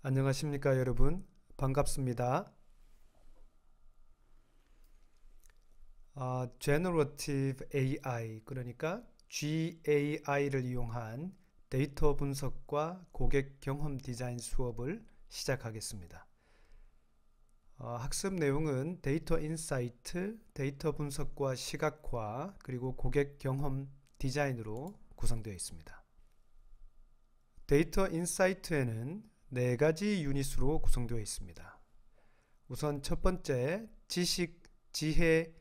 안녕하십니까 여러분, 반갑습니다. Generative AI, 그러니까 GAI를 이용한 데이터 분석과 고객 경험 디자인 수업을 시작하겠습니다. 학습 내용은 데이터 인사이트, 데이터 분석과 시각화, 그리고 고객 경험 디자인으로 구성되어 있습니다. 데이터 인사이트에는 4가지 유닛으로 구성되어 있습니다. 우선 첫 번째, 지식, 지혜,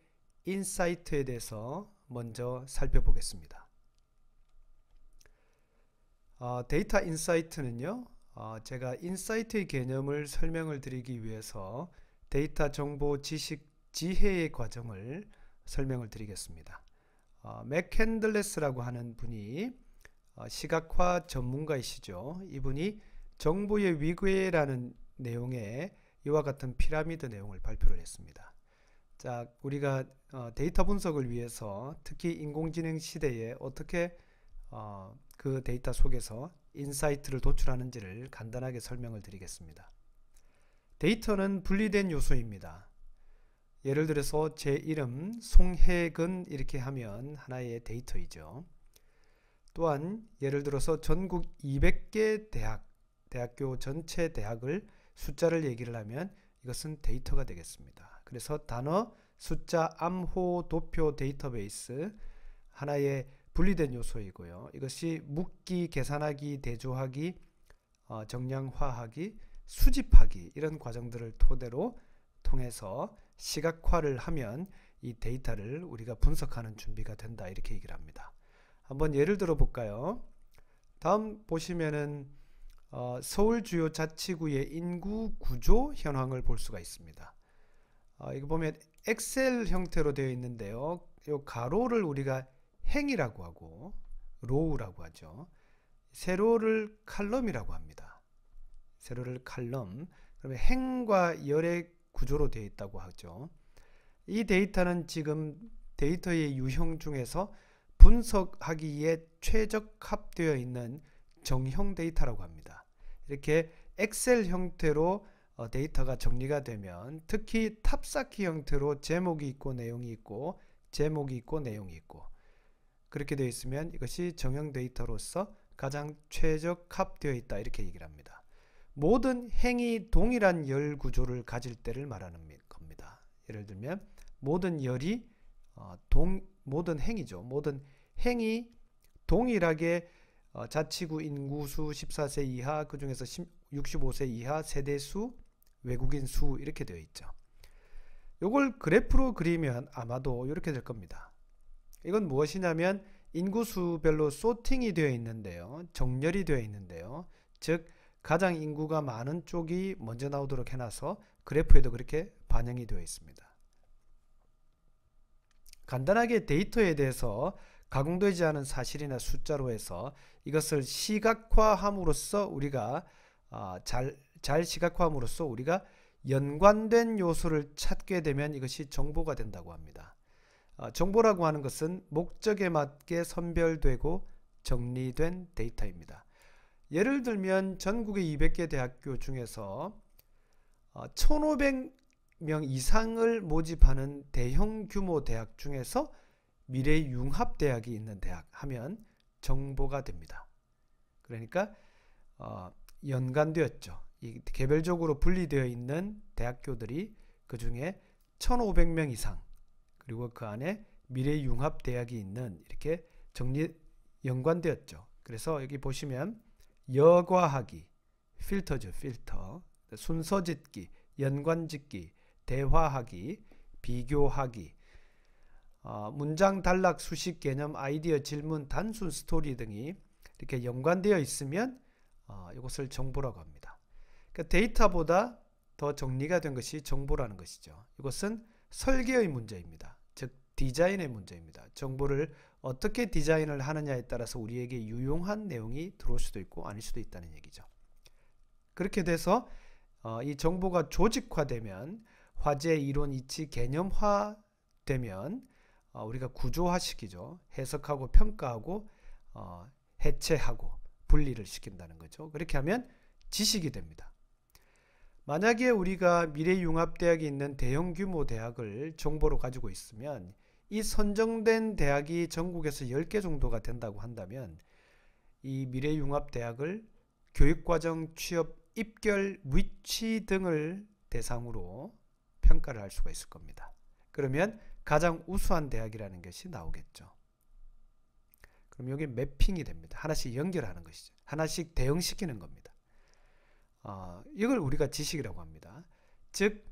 인사이트에 대해서 먼저 살펴보겠습니다. 데이터 인사이트는요, 제가 인사이트의 개념을 설명을 드리기 위해서 데이터 정보, 지식, 지혜의 과정을 설명을 드리겠습니다. 맥캔들레스라고 하는 분이 시각화 전문가이시죠. 이분이 정보의 위계라는 내용의 이와 같은 피라미드 내용을 발표를 했습니다. 자, 우리가 데이터 분석을 위해서 특히 인공지능 시대에 어떻게 그 데이터 속에서 인사이트를 도출하는지를 간단하게 설명을 드리겠습니다. 데이터는 분리된 요소입니다. 예를 들어서 제 이름 송혜근 이렇게 하면 하나의 데이터이죠. 또한 예를 들어서 전국 200개 대학교 전체 대학을 숫자를 얘기를 하면 이것은 데이터가 되겠습니다. 그래서 단어, 숫자, 암호, 도표 데이터베이스 하나의 분리된 요소이고요. 이것이 묻기, 계산하기, 대조하기, 정량화하기, 수집하기 이런 과정들을 토대로 통해서 시각화를 하면 이 데이터를 우리가 분석하는 준비가 된다 이렇게 얘기를 합니다. 한번 예를 들어 볼까요? 다음 보시면은 서울 주요 자치구의 인구 구조 현황을 볼 수가 있습니다. 이거 보면 엑셀 형태로 되어 있는데요. 이 가로를 우리가 행이라고 하고 로우라고 하죠. 세로를 칼럼이라고 합니다. 세로를 칼럼. 그러면 행과 열의 구조로 되어 있다고 하죠. 이 데이터는 지금 데이터의 유형 중에서 분석하기에 최적합되어 있는 정형 데이터라고 합니다. 이렇게 엑셀 형태로 데이터가 정리가 되면 특히 탑쌓기 형태로 제목이 있고 내용이 있고 제목이 있고 내용이 있고 그렇게 되어 있으면 이것이 정형 데이터로서 가장 최적합되어 있다 이렇게 얘기를 합니다. 모든 행이 동일한 열 구조를 가질 때를 말하는 겁니다. 예를 들면 모든 열이 모든 행이죠. 모든 행이 동일하게 자치구 인구수 14세 이하, 그 중에서 65세 이하 세대수, 외국인 수 이렇게 되어 있죠. 이걸 그래프로 그리면 아마도 이렇게 될 겁니다. 이건 무엇이냐면 인구수별로 소팅이 되어 있는데요. 정렬이 되어 있는데요. 즉 가장 인구가 많은 쪽이 먼저 나오도록 해놔서 그래프에도 그렇게 반영이 되어 있습니다. 간단하게 데이터에 대해서 가공되지 않은 사실이나 숫자로 해서 이것을 시각화함으로써 우리가 잘 시각화함으로써 우리가 연관된 요소를 찾게 되면 이것이 정보가 된다고 합니다. 정보라고 하는 것은 목적에 맞게 선별되고 정리된 데이터입니다. 예를 들면 전국의 200개 대학교 중에서 1500명 이상을 모집하는 대형 규모 대학 중에서 미래융합대학이 있는 대학 하면 정보가 됩니다. 그러니까 연관되었죠. 이 개별적으로 분리되어 있는 대학교들이 그 중에 1500명 이상 그리고 그 안에 미래융합대학이 있는 이렇게 연관되었죠. 그래서 여기 보시면 여과하기, 필터죠. 필터, 순서짓기, 연관짓기, 대화하기, 비교하기, 문장 단락, 수식, 개념, 아이디어, 질문, 단순, 스토리 등이 이렇게 연관되어 있으면 이것을 정보라고 합니다. 그러니까 데이터보다 더 정리가 된 것이 정보라는 것이죠. 이것은 설계의 문제입니다. 즉 디자인의 문제입니다. 정보를 어떻게 디자인을 하느냐에 따라서 우리에게 유용한 내용이 들어올 수도 있고 아닐 수도 있다는 얘기죠. 그렇게 돼서 이 정보가 조직화되면 화제, 이론, 이치, 개념화되면 우리가 구조화시키죠. 해석하고 평가하고 해체하고 분리를 시킨다는 거죠. 그렇게 하면 지식이 됩니다. 만약에 우리가 미래융합대학이 있는 대형 규모 대학을 정보로 가지고 있으면 이 선정된 대학이 전국에서 10개 정도가 된다고 한다면 이 미래융합대학을 교육과정, 취업, 입결, 위치 등을 대상으로 평가를 할 수가 있을 겁니다. 그러면 가장 우수한 대학이라는 것이 나오겠죠. 그럼 여기 매핑이 됩니다. 하나씩 연결하는 것이죠. 하나씩 대응시키는 겁니다. 이걸 우리가 지식이라고 합니다. 즉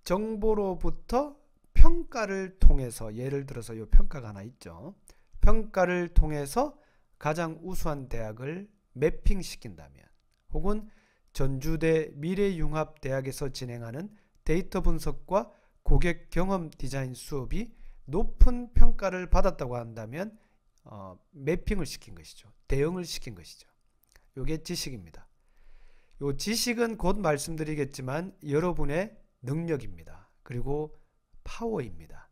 정보로부터 평가를 통해서, 예를 들어서 이 평가가 하나 있죠. 평가를 통해서 가장 우수한 대학을 매핑시킨다면, 혹은 전주대 미래융합대학에서 진행하는 데이터 분석과 고객 경험 디자인 수업이 높은 평가를 받았다고 한다면 매핑을 시킨 것이죠. 대응을 시킨 것이죠. 이게 지식입니다. 이 지식은 곧 말씀드리겠지만 여러분의 능력입니다. 그리고 파워입니다.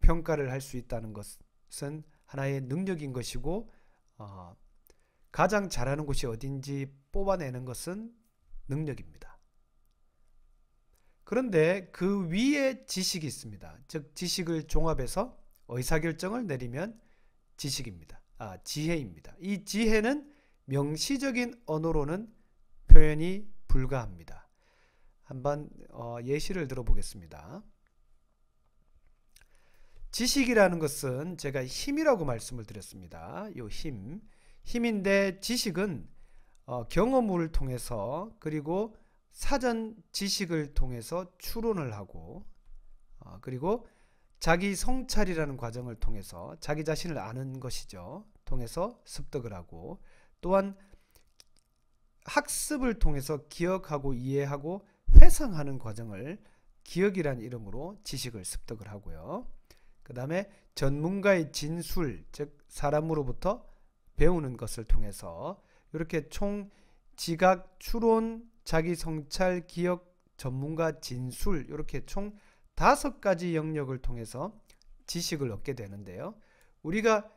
평가를 할 수 있다는 것은 하나의 능력인 것이고, 가장 잘하는 곳이 어딘지 뽑아내는 것은 능력입니다. 그런데 그 위에 지식이 있습니다. 즉 지식을 종합해서 의사결정을 내리면 지식입니다. 지혜입니다. 이 지혜는 명시적인 언어로는 표현이 불가합니다. 한번 예시를 들어보겠습니다. 지식이라는 것은 제가 힘이라고 말씀을 드렸습니다. 이 힘인데 지식은 경험을 통해서, 그리고 사전 지식을 통해서 추론을 하고, 그리고 자기 성찰이라는 과정을 통해서 자기 자신을 아는 것이죠. 통해서 습득을 하고, 또한 학습을 통해서 기억하고 이해하고 회상하는 과정을 기억이라는 이름으로 지식을 습득을 하고요. 그 다음에 전문가의 진술, 즉 사람으로부터 배우는 것을 통해서 이렇게 총 지각, 추론, 자기 성찰, 기억, 전문가 진술, 이렇게 총 5가지 영역을 통해서 지식을 얻게 되는데요. 우리가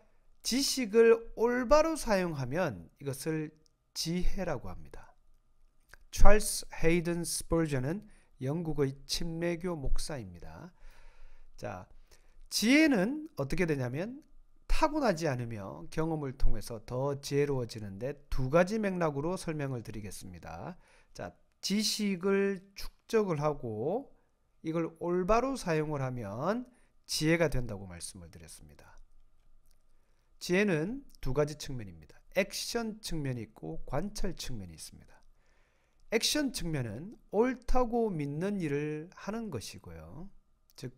지식을 올바로 사용하면 이것을 지혜라고 합니다. 찰스 헤이든 스펄전은 영국의 침례교 목사입니다. 자, 지혜는 어떻게 되냐면 타고나지 않으며 경험을 통해서 더 지혜로워지는데 2가지 맥락으로 설명을 드리겠습니다. 자, 지식을 축적을 하고 이걸 올바로 사용을 하면 지혜가 된다고 말씀을 드렸습니다. 지혜는 2가지 측면입니다. 액션 측면이 있고 관찰 측면이 있습니다. 액션 측면은 옳다고 믿는 일을 하는 것이고요. 즉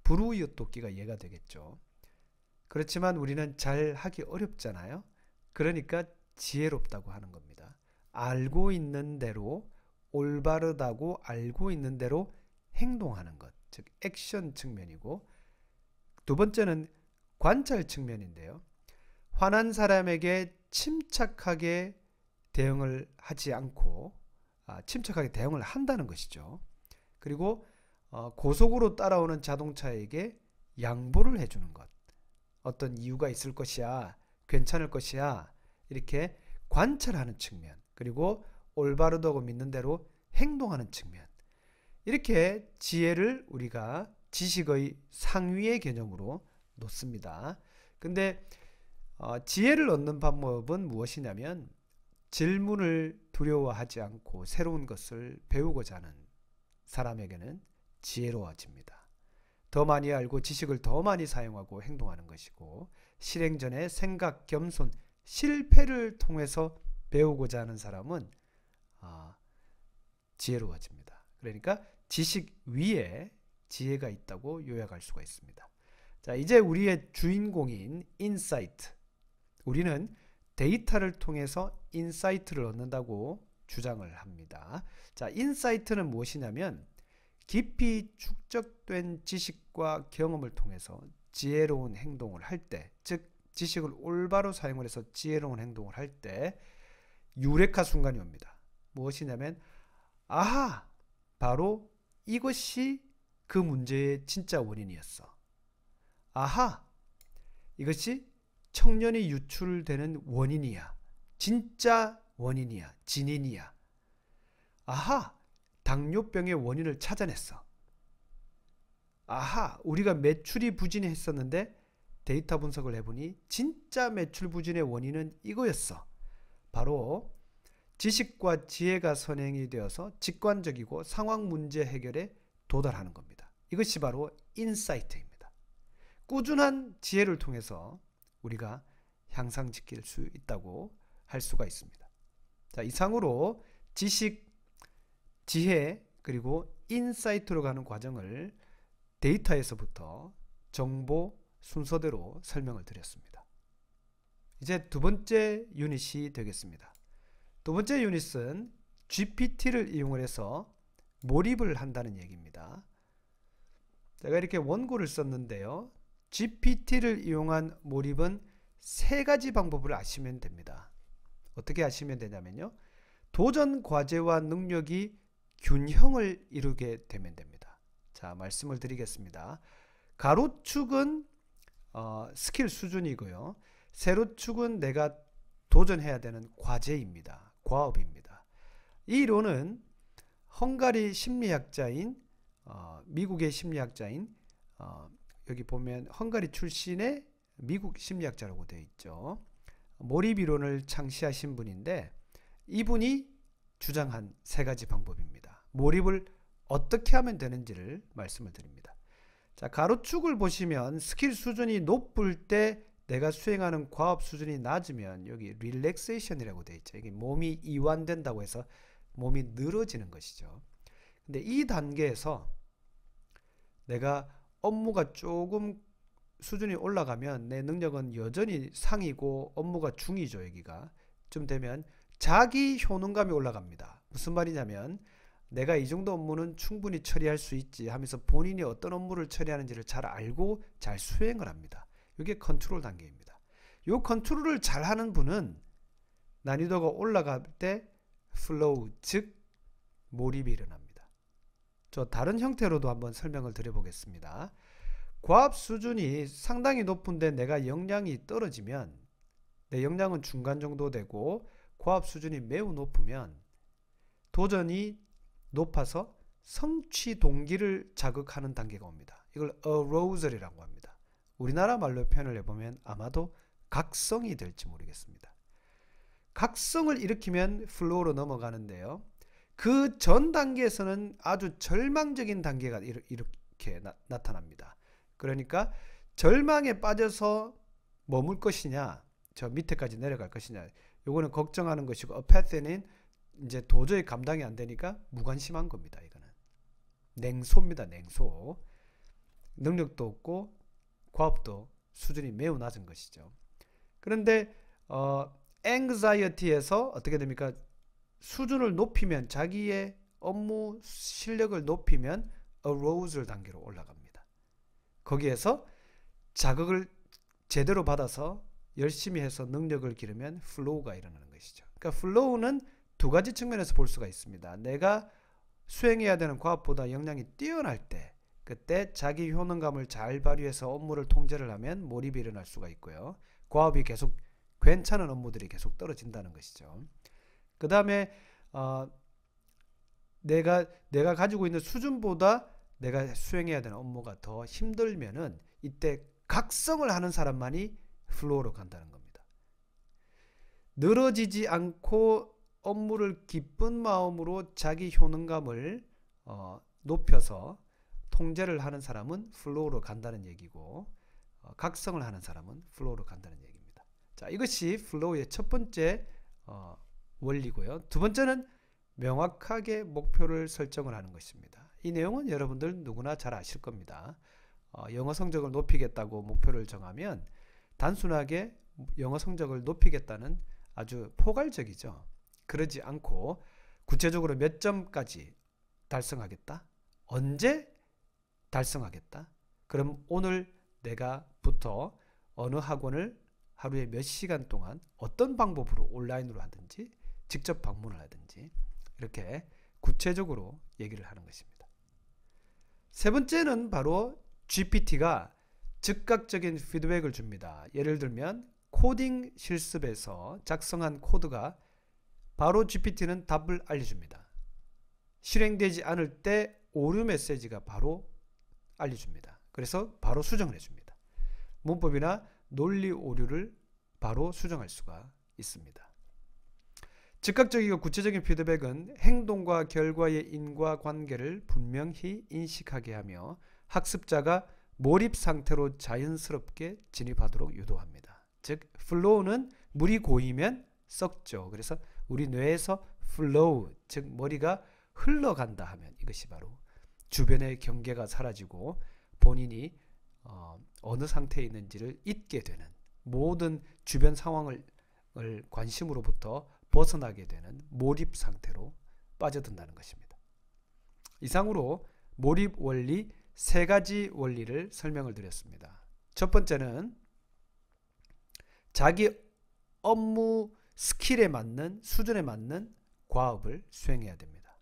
불우이웃돕기가 이해가 되겠죠. 그렇지만 우리는 잘 하기 어렵잖아요. 그러니까 지혜롭다고 하는 겁니다. 알고 있는 대로, 올바르다고 알고 있는 대로 행동하는 것, 즉 액션 측면이고, 2번째는 관찰 측면인데요. 화난 사람에게 침착하게 대응을 하지 않고 침착하게 대응을 한다는 것이죠. 그리고 고속으로 따라오는 자동차에게 양보를 해주는 것, 어떤 이유가 있을 것이야, 괜찮을 것이야, 이렇게 관찰하는 측면, 그리고 올바르다고 믿는 대로 행동하는 측면, 이렇게 지혜를 우리가 지식의 상위의 개념으로 놓습니다. 근데 지혜를 얻는 방법은 무엇이냐면 질문을 두려워하지 않고 새로운 것을 배우고자 하는 사람에게는 지혜로워집니다. 더 많이 알고 지식을 더 많이 사용하고 행동하는 것이고, 실행 전에 생각, 겸손, 실패를 통해서 배우고자 하는 사람은 지혜로워집니다. 그러니까 지식 위에 지혜가 있다고 요약할 수가 있습니다. 자, 이제 우리의 주인공인 인사이트. 우리는 데이터를 통해서 인사이트를 얻는다고 주장을 합니다. 자, 인사이트는 무엇이냐면 깊이 축적된 지식과 경험을 통해서 지혜로운 행동을 할 때, 즉 지식을 올바로 사용을 해서 지혜로운 행동을 할 때 유레카 순간이 옵니다. 무엇이냐면 아하! 바로 이것이 그 문제의 진짜 원인이었어. 아하! 이것이 청년이 유출되는 원인이야? 진짜 원인이야? 진인이야? 아하! 당뇨병의 원인을 찾아냈어. 아하! 우리가 매출이 부진했었는데 데이터 분석을 해보니 진짜 매출 부진의 원인은 이거였어. 바로 지식과 지혜가 선행이 되어서 직관적이고 상황 문제 해결에 도달하는 겁니다. 이것이 바로 인사이트입니다. 꾸준한 지혜를 통해서 우리가 향상시킬 수 있다고 할 수가 있습니다. 자, 이상으로 지식, 지혜, 그리고 인사이트로 가는 과정을 데이터에서부터 정보 순서대로 설명을 드렸습니다. 이제 두 번째 유닛이 되겠습니다. 두 번째 유닛은 GPT를 이용을 해서 몰입을 한다는 얘기입니다. 제가 이렇게 원고를 썼는데요. GPT를 이용한 몰입은 세 가지 방법을 아시면 됩니다. 어떻게 아시면 되냐면요. 도전 과제와 능력이 균형을 이루게 되면 됩니다. 자, 말씀을 드리겠습니다. 가로축은 스킬 수준이고요. 세로축은 내가 도전해야 되는 과제입니다. 과업입니다. 이 이론은 헝가리 심리학자인 미국의 심리학자인 여기 보면 헝가리 출신의 미국 심리학자라고 되어 있죠. 몰입 이론을 창시하신 분인데 이분이 주장한 세 가지 방법입니다. 몰입을 어떻게 하면 되는지를 말씀을 드립니다. 자, 가로축을 보시면 스킬 수준이 높을 때 내가 수행하는 과업 수준이 낮으면 여기 릴렉세이션이라고 되어 있죠. 이게 몸이 이완된다고 해서 몸이 늘어지는 것이죠. 근데 이 단계에서 내가 업무가 조금 수준이 올라가면 내 능력은 여전히 상이고 업무가 중이죠. 여기가 좀 되면 자기 효능감이 올라갑니다. 무슨 말이냐면 내가 이 정도 업무는 충분히 처리할 수 있지 하면서 본인이 어떤 업무를 처리하는지를 잘 알고 잘 수행을 합니다. 이게 컨트롤 단계입니다. 이 컨트롤을 잘 하는 분은 난이도가 올라갈 때 플로우, 즉 몰입이 일어납니다. 저 다른 형태로도 한번 설명을 드려보겠습니다. 과업 수준이 상당히 높은데 내가 역량이 떨어지면 내 역량은 중간 정도 되고 과업 수준이 매우 높으면 도전이 높아서 성취 동기를 자극하는 단계가 옵니다. 이걸 arousal이라고 합니다. 우리나라 말로 표현을 해보면 아마도 각성이 될지 모르겠습니다. 각성을 일으키면 플로우로 넘어가는데요. 그 전 단계에서는 아주 절망적인 단계가 이렇게 나타납니다. 그러니까 절망에 빠져서 머물 것이냐, 저 밑에까지 내려갈 것이냐, 요거는 걱정하는 것이고, 어패스는 이제 도저히 감당이 안 되니까 무관심한 겁니다. 이거는 냉소입니다. 냉소. 능력도 없고 과업도 수준이 매우 낮은 것이죠. 그런데 anxiety에서 어떻게 됩니까? 수준을 높이면, 자기의 업무 실력을 높이면 arousal 단계로 올라갑니다. 거기에서 자극을 제대로 받아서 열심히 해서 능력을 기르면 flow가 일어나는 것이죠. 그러니까 flow는 두 가지 측면에서 볼 수가 있습니다. 내가 수행해야 되는 과업보다 역량이 뛰어날 때, 그때 자기 효능감을 잘 발휘해서 업무를 통제를 하면 몰입이 일어날 수가 있고요. 과업이 계속 괜찮은 업무들이 계속 떨어진다는 것이죠. 그 다음에 내가 가지고 있는 수준보다 내가 수행해야 되는 업무가 더 힘들면은 이때 각성을 하는 사람만이 플로우로 간다는 겁니다. 늘어지지 않고 업무를 기쁜 마음으로 자기 효능감을 높여서 통제를 하는 사람은 플로우로 간다는 얘기고, 각성을 하는 사람은 플로우로 간다는 얘기입니다. 자, 이것이 플로우의 첫 번째 원리고요. 두 번째는 명확하게 목표를 설정을 하는 것입니다. 이 내용은 여러분들 누구나 잘 아실 겁니다. 영어 성적을 높이겠다고 목표를 정하면 단순하게 영어 성적을 높이겠다는 아주 포괄적이죠. 그러지 않고 구체적으로 몇 점까지 달성하겠다? 언제 달성하겠다? 그럼 오늘 내가부터 어느 학원을 하루에 몇 시간 동안 어떤 방법으로 온라인으로 하든지 직접 방문을 하든지 이렇게 구체적으로 얘기를 하는 것입니다. 세 번째는 바로 GPT가 즉각적인 피드백을 줍니다. 예를 들면 코딩 실습에서 작성한 코드가 바로 GPT는 답을 알려줍니다. 실행되지 않을 때 오류 메시지가 바로 알려줍니다. 그래서 바로 수정을 해줍니다. 문법이나 논리 오류를 바로 수정할 수가 있습니다. 즉각적이고 구체적인 피드백은 행동과 결과의 인과관계를 분명히 인식하게 하며 학습자가 몰입 상태로 자연스럽게 진입하도록 유도합니다. 즉 flow는 물이 고이면 썩죠. 그래서 우리 뇌에서 flow, 즉 머리가 흘러간다 하면 이것이 바로 주변의 경계가 사라지고 본인이 어느 상태에 있는지를 잊게 되는, 모든 주변 상황을 관심으로부터 벗어나게 되는 몰입 상태로 빠져든다는 것입니다. 이상으로 몰입 원리 3가지 원리를 설명을 드렸습니다. 첫 번째는 자기 업무 스킬에 맞는, 수준에 맞는 과업을 수행해야 됩니다.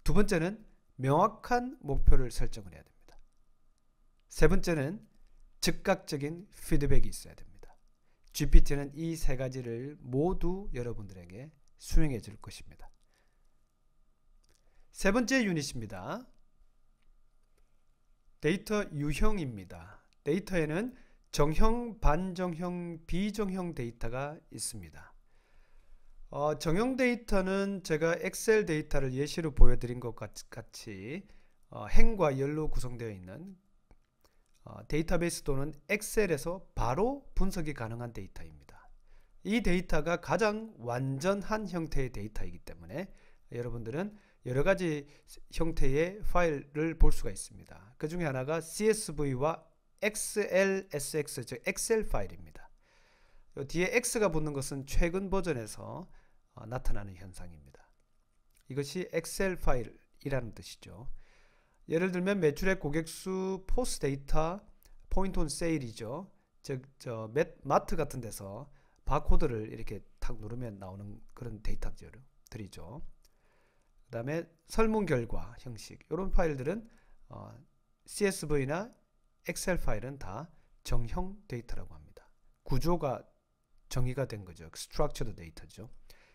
두 번째는 명확한 목표를 설정을 해야 됩니다. 세 번째는 즉각적인 피드백이 있어야 됩니다. GPT는 이 3가지를 모두 여러분들에게 수행해 줄 것입니다. 세 번째 유닛입니다. 데이터 유형입니다. 데이터에는 정형, 반정형, 비정형 데이터가 있습니다. 정형 데이터는 제가 엑셀 데이터를 예시로 보여드린 것 같이 행과 열로 구성되어 있는 데이터베이스 또는 엑셀에서 바로 분석이 가능한 데이터입니다. 이 데이터가 가장 완전한 형태의 데이터이기 때문에 여러분들은 여러가지 형태의 파일을 볼 수가 있습니다. 그 중에 하나가 CSV와 XLSX, 즉 엑셀 파일입니다. 뒤에 X가 붙는 것은 최근 버전에서 나타나는 현상입니다. 이것이 엑셀 파일이라는 뜻이죠. 예를 들면 매출액, 고객수, 포스 데이터, 포인트 온 세일이죠. 즉 마트 같은 데서 바코드를 이렇게 탁 누르면 나오는 그런 데이터들이죠. 그 다음에 설문 결과 형식, 이런 파일들은 CSV나 엑셀 파일은 다 정형 데이터라고 합니다. 구조가 정의가 된 거죠. Structured 데이터죠.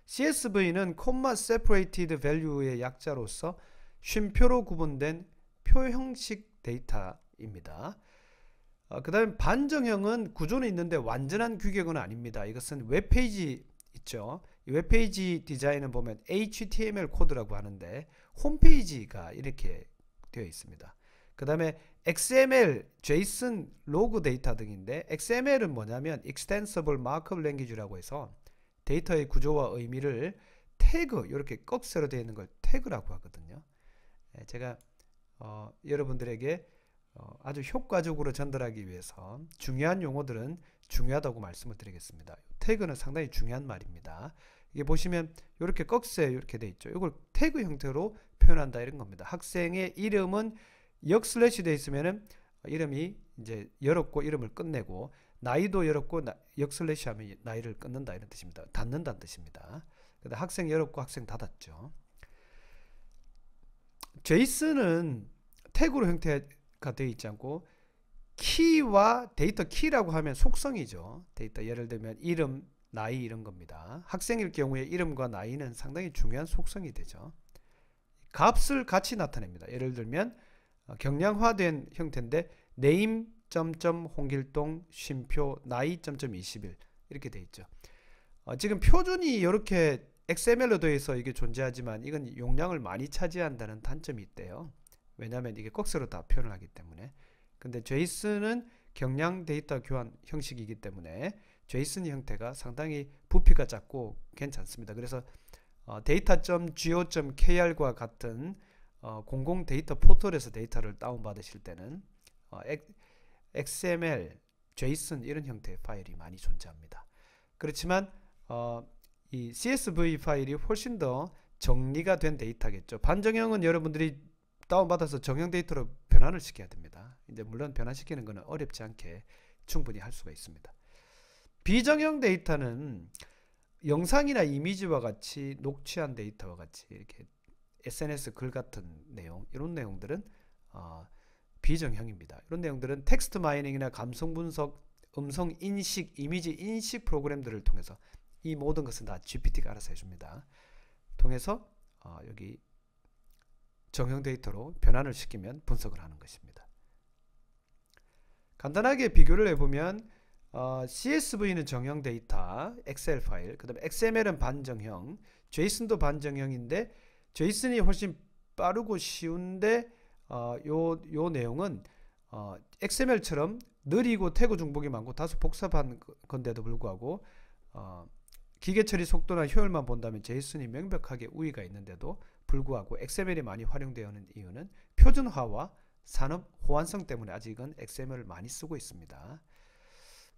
CSV는 Comma Separated Value의 약자로서 쉼표로 구분된 표 형식 데이터입니다. 그 다음에 반정형은 구조는 있는데 완전한 규격은 아닙니다. 이것은 웹페이지 있죠. 이 웹페이지 디자인은 보면 HTML 코드라고 하는데 홈페이지가 이렇게 되어 있습니다. 그 다음에 XML, JSON, 로그 데이터 등인데 XML은 뭐냐면 Extensible Markup Language라고 해서 데이터의 구조와 의미를 태그, 이렇게 꺽쇠로 되어 있는 걸 태그라고 하거든요. 제가 여러분들에게 아주 효과적으로 전달하기 위해서 중요한 용어들은 중요하다고 말씀을 드리겠습니다. 태그는 상당히 중요한 말입니다. 이게 보시면 이렇게 꺽쇠 이렇게 돼 있죠. 이걸 태그 형태로 표현한다 이런 겁니다. 학생의 이름은 역슬래시 돼 있으면은 이름이 이제 열었고 이름을 끝내고, 나이도 열었고 역슬래시 하면 나이를 끊는다 이런 뜻입니다. 닫는다는 뜻입니다. 그다음 학생 열었고 학생 닫았죠. JSON은 태그로 형태가 되어 있지 않고 키와 데이터 키라고 하면 속성이죠. 데이터 예를 들면 이름, 나이 이런 겁니다. 학생일 경우에 이름과 나이는 상당히 중요한 속성이 되죠. 값을 같이 나타냅니다. 예를 들면 경량화된 형태인데 name 홍길동 쉼표 나이 21 이렇게 돼 있죠. 지금 표준이 이렇게 XML로 되어 있어 이게 존재하지만 이건 용량을 많이 차지한다는 단점이 있대요. 왜냐하면 이게 꺽쇠로 다 표현을 하기 때문에. 근데 JSON은 경량 데이터 교환 형식이기 때문에 JSON 형태가 상당히 부피가 작고 괜찮습니다. 그래서 data.go.kr과 같은 공공 데이터 포털에서 데이터를 다운받으실 때는 XML, JSON 이런 형태의 파일이 많이 존재합니다. 그렇지만 이 CSV 파일이 훨씬 더 정리가 된 데이터겠죠. 반정형은 여러분들이 다운받아서 정형 데이터로 변환을 시켜야 됩니다. 이제 물론 변환시키는 것은 어렵지 않게 충분히 할 수가 있습니다. 비정형 데이터는 영상이나 이미지와 같이 녹취한 데이터와 같이 이렇게 SNS 글 같은 내용, 이런 내용들은 비정형입니다. 이런 내용들은 텍스트 마이닝이나 감성 분석, 음성 인식, 이미지 인식 프로그램들을 통해서 이 모든 것은 다 GPT가 알아서 해줍니다. 통해서 여기 정형 데이터로 변환을 시키면 분석을 하는 것입니다. 간단하게 비교를 해보면 CSV는 정형 데이터, 엑셀 파일, 그 다음에 XML은 반정형, JSON도 반정형인데 JSON이 훨씬 빠르고 쉬운데 요 내용은 XML처럼 느리고 태그 중복이 많고 다소 복잡한 건데도 불구하고 기계 처리 속도나 효율만 본다면 JSON이 명백하게 우위가 있는데도 불구하고 XML이 많이 활용되는 이유는 표준화와 산업 호환성 때문에 아직은 XML을 많이 쓰고 있습니다.